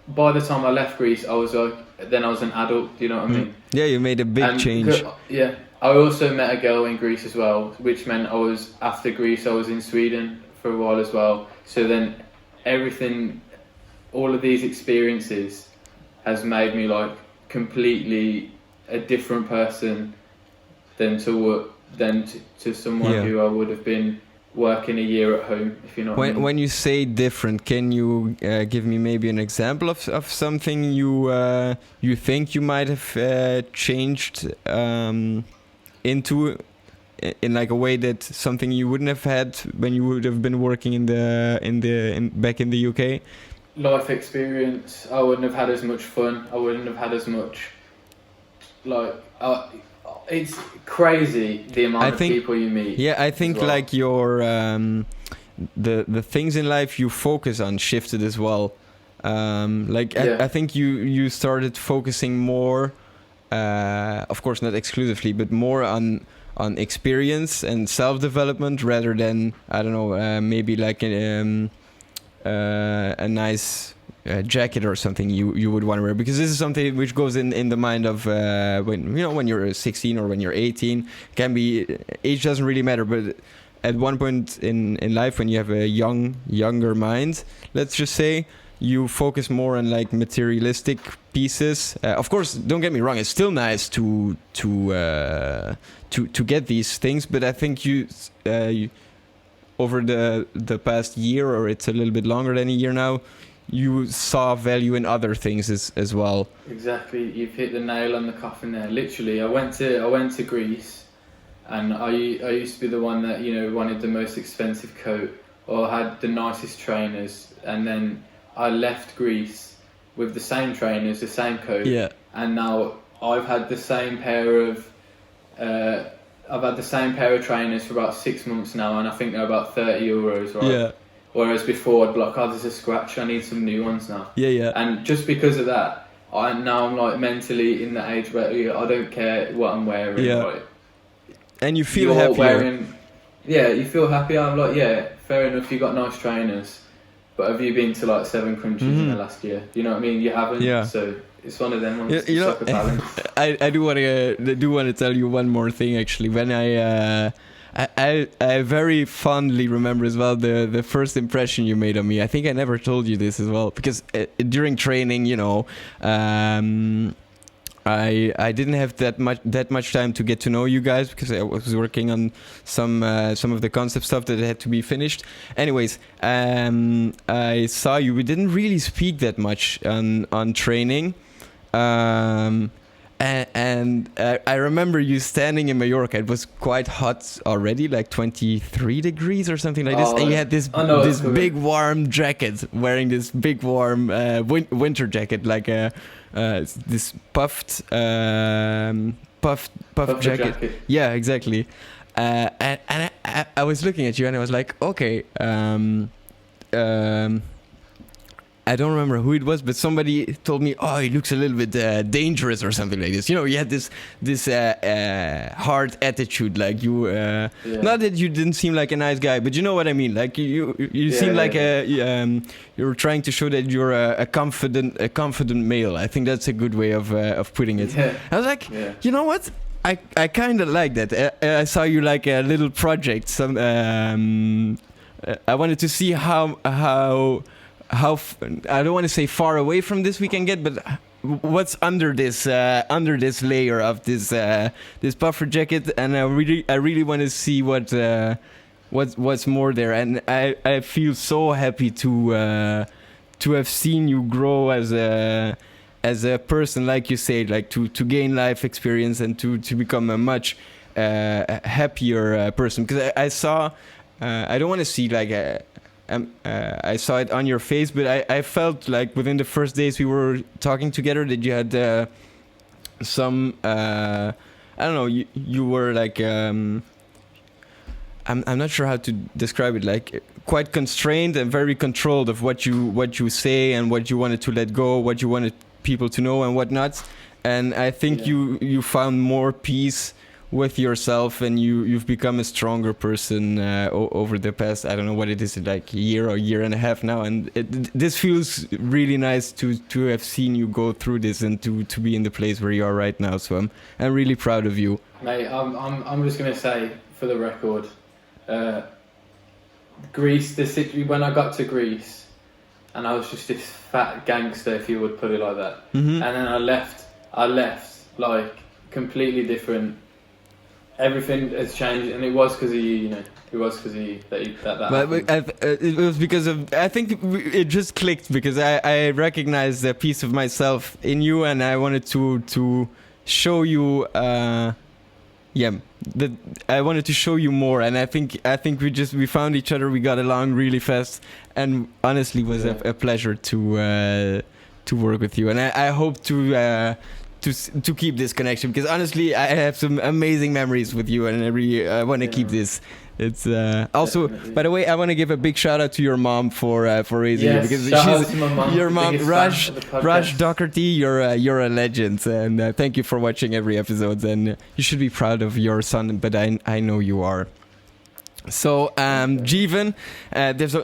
by the time I left Greece, I was an adult. Do you know what I mean? Yeah, you made a big change. Yeah, I also met a girl in Greece as well, which meant after Greece I was in Sweden for a while as well. So then all of these experiences has made me like completely a different person than to someone who I would have been working a year at home, if you know what I mean. When you say different, can you give me maybe an example of something you think you might have changed into in like a way that something you wouldn't have had when you would have been working back in the UK? Life experience. I wouldn't have had as much fun. I wouldn't have had as much it's crazy the amount of people you meet. Yeah, I think like your the things in life you focus on shifted as well. I think you started focusing more, of course not exclusively, but more on experience and self-development rather than, I don't know, maybe like a nice jacket or something you would want to wear, because this is something which goes in the mind of when you're 16 or when you're 18. Can be, age doesn't really matter, but at one point in life when you have a younger mind, let's just say, you focus more on like materialistic pieces. Of course, don't get me wrong, it's still nice to get these things, but I think you over the past year, or it's a little bit longer than a year now, you saw value in other things as well. Exactly, you've hit the nail on the coffin there. Literally, I went to Greece, and I used to be the one that wanted the most expensive coat or had the nicest trainers, and then I left Greece with the same trainers, the same coat, and now I've had the same pair of trainers for about 6 months now, and I think they're about €30, right? Yeah. Whereas before I'd be like, oh, there's a scratch, I need some new ones now. Yeah. And just because of that, I'm like mentally in the age where I don't care what I'm wearing. Yeah. Right? And you feel happier. You feel happier. I'm like, yeah, fair enough, you got nice trainers, but have you been to like 7 countries in the last year? You know what I mean? You haven't. Yeah. So it's one of them ones. It's like a balance. I do want to tell you one more thing actually. When I very fondly remember as well the first impression you made on me. I think I never told you this as well, because during training, I didn't have that much time to get to know you guys, because I was working on some of the concept stuff that had to be finished. Anyways, I saw you. We didn't really speak that much on training. And I remember you standing in Mallorca. It was quite hot already, like 23 degrees or something like this. And you had this big warm jacket, wearing this big warm winter jacket, like this puffed jacket. Yeah, exactly. And I was looking at you and I was like, okay. I don't remember who it was, but somebody told me, oh, he looks a little bit dangerous or something like this. You had this hard attitude, like you. Not that you didn't seem like a nice guy, but you know what I mean. Like you seem like you're trying to show that you're a confident male. I think that's a good way of putting it. Yeah. I was like, you know what? I kind of like that. I saw you like a little project. I wanted to see how I don't want to say far away from this we can get, but what's under this layer of this puffer jacket, and I really want to see what's more there, and I feel so happy to have seen you grow as a person, like you say, like to gain life experience and to become a much happier person, because I saw I don't want to see like I saw it on your face, but I felt like within the first days we were talking together that you had some, I I don't know, you were like I'm not sure how to describe it, like quite constrained and very controlled of what you say and what you wanted to let go, what you wanted people to know and whatnot. And I think you found more peace with yourself, and you've become a stronger person over the past, I don't know what it is, like year or year and a half now. And this feels really nice to have seen you go through this and to be in the place where you are right now. So I'm really proud of you. Mate, I'm just gonna say for the record, Greece. When I got to Greece, and I was just this fat gangster, if you would put it like that, and then I left like completely different. Everything has changed, and it was because of you, you know. It was because of you that happened. It was because of, I think it just clicked because I recognized a piece of myself in you, and I wanted to show you. I wanted to show you more, and I think we found each other. We got along really fast, and honestly, it was a pleasure to work with you. And I hope to keep this connection, because honestly I have some amazing memories with you, and I want to keep this. It's also definitely. By the way, I want to give a big shout out to your mom for raising you, because she's your mom, Raj Doherty. You're a legend, and thank you for watching every episode, and you should be proud of your son, but I know you are. So Jeevan, this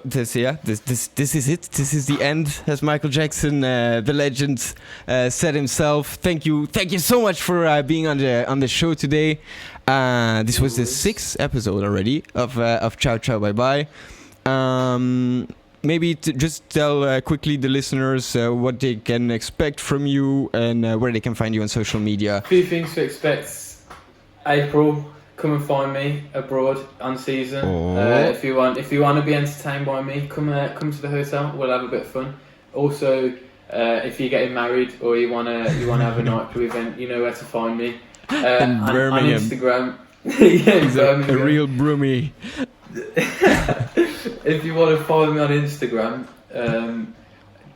is it. This is the end, as Michael Jackson, the legend, said himself. Thank you so much for being on the show today. This was the 6th episode already of Ciao Ciao Bye Bye. Maybe to just tell quickly the listeners what they can expect from you, and where they can find you on social media. A few things to expect. April. Come and find me abroad on season. If you want to be entertained by me, come to the hotel. We'll have a bit of fun. Also, if you're getting married or you wanna have a nightclub event, you know where to find me. In Birmingham. On Instagram. He's a real broomie. If you want to follow me on Instagram,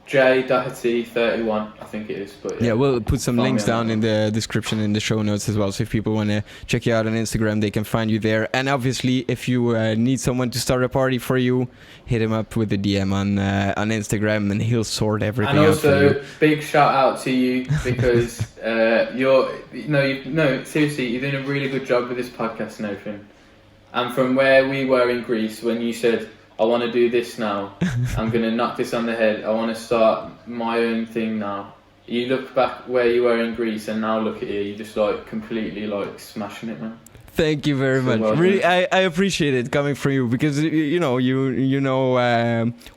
J.Doherty31, I think it is. But yeah, we'll put some links down in the description, in the show notes as well. So if people want to check you out on Instagram, they can find you there. And obviously, if you need someone to start a party for you, hit him up with a DM on Instagram, and he'll sort everything out for you. And also, big shout out to you, because seriously, you're doing a really good job with this podcast and everything. And from where we were in Greece, when you said, I want to do this now, I'm going to knock this on the head, I want to start my own thing now. You look back where you were in Greece, and now look at you, you're just like completely like smashing it, man. Thank you very much. Well, really, I appreciate it coming from you, because you know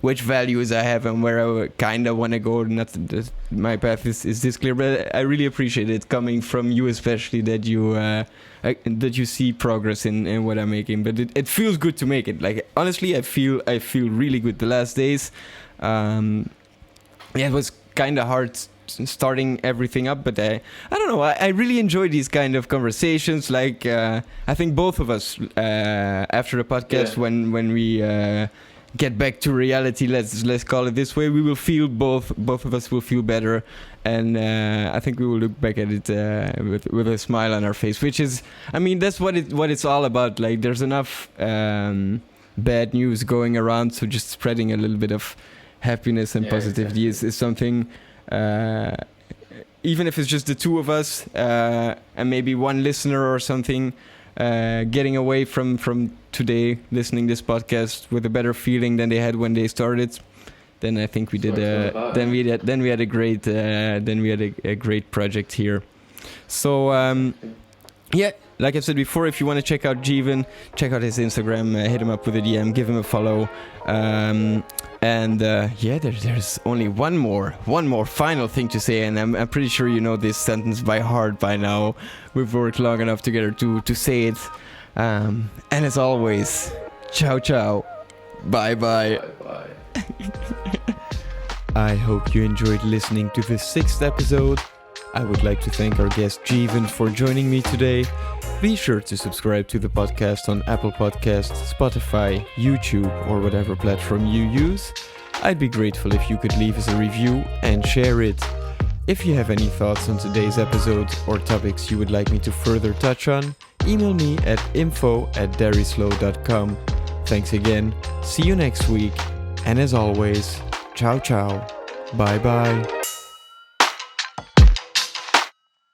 which values I have and where I kind of want to go. Not that my path is this clear, but I really appreciate it coming from you, especially that you see progress in what I'm making. But it feels good to make it. Like honestly, I feel really good. The last days, it was kind of hard starting everything up, but I don't know, I really enjoy these kind of conversations. Like I think both of us after the podcast, when we get back to reality, let's call it this way, we will feel both of us will feel better, and I think we will look back at it with a smile on our face, which is, I mean, that's what it's all about. Like there's enough bad news going around, so just spreading a little bit of happiness and positivity is something. Even if it's just the two of us, and maybe one listener or something, getting away from today, listening this podcast with a better feeling than they had when they started, then I think we did. Then we had a great project here. So like I said before, if you want to check out Jeevan, check out his Instagram, hit him up with a DM, give him a follow. There's only one more final thing to say, and I'm pretty sure you know this sentence by heart by now. We've worked long enough together to say it. And as always, ciao ciao, bye bye. Bye. I hope you enjoyed listening to the 6th episode. I would like to thank our guest Jeevan for joining me today. Be sure to subscribe to the podcast on Apple Podcasts, Spotify, YouTube, or whatever platform you use. I'd be grateful if you could leave us a review and share it. If you have any thoughts on today's episode or topics you would like me to further touch on, email me at info@darislow.com. Thanks again, see you next week, and as always, ciao ciao, bye bye.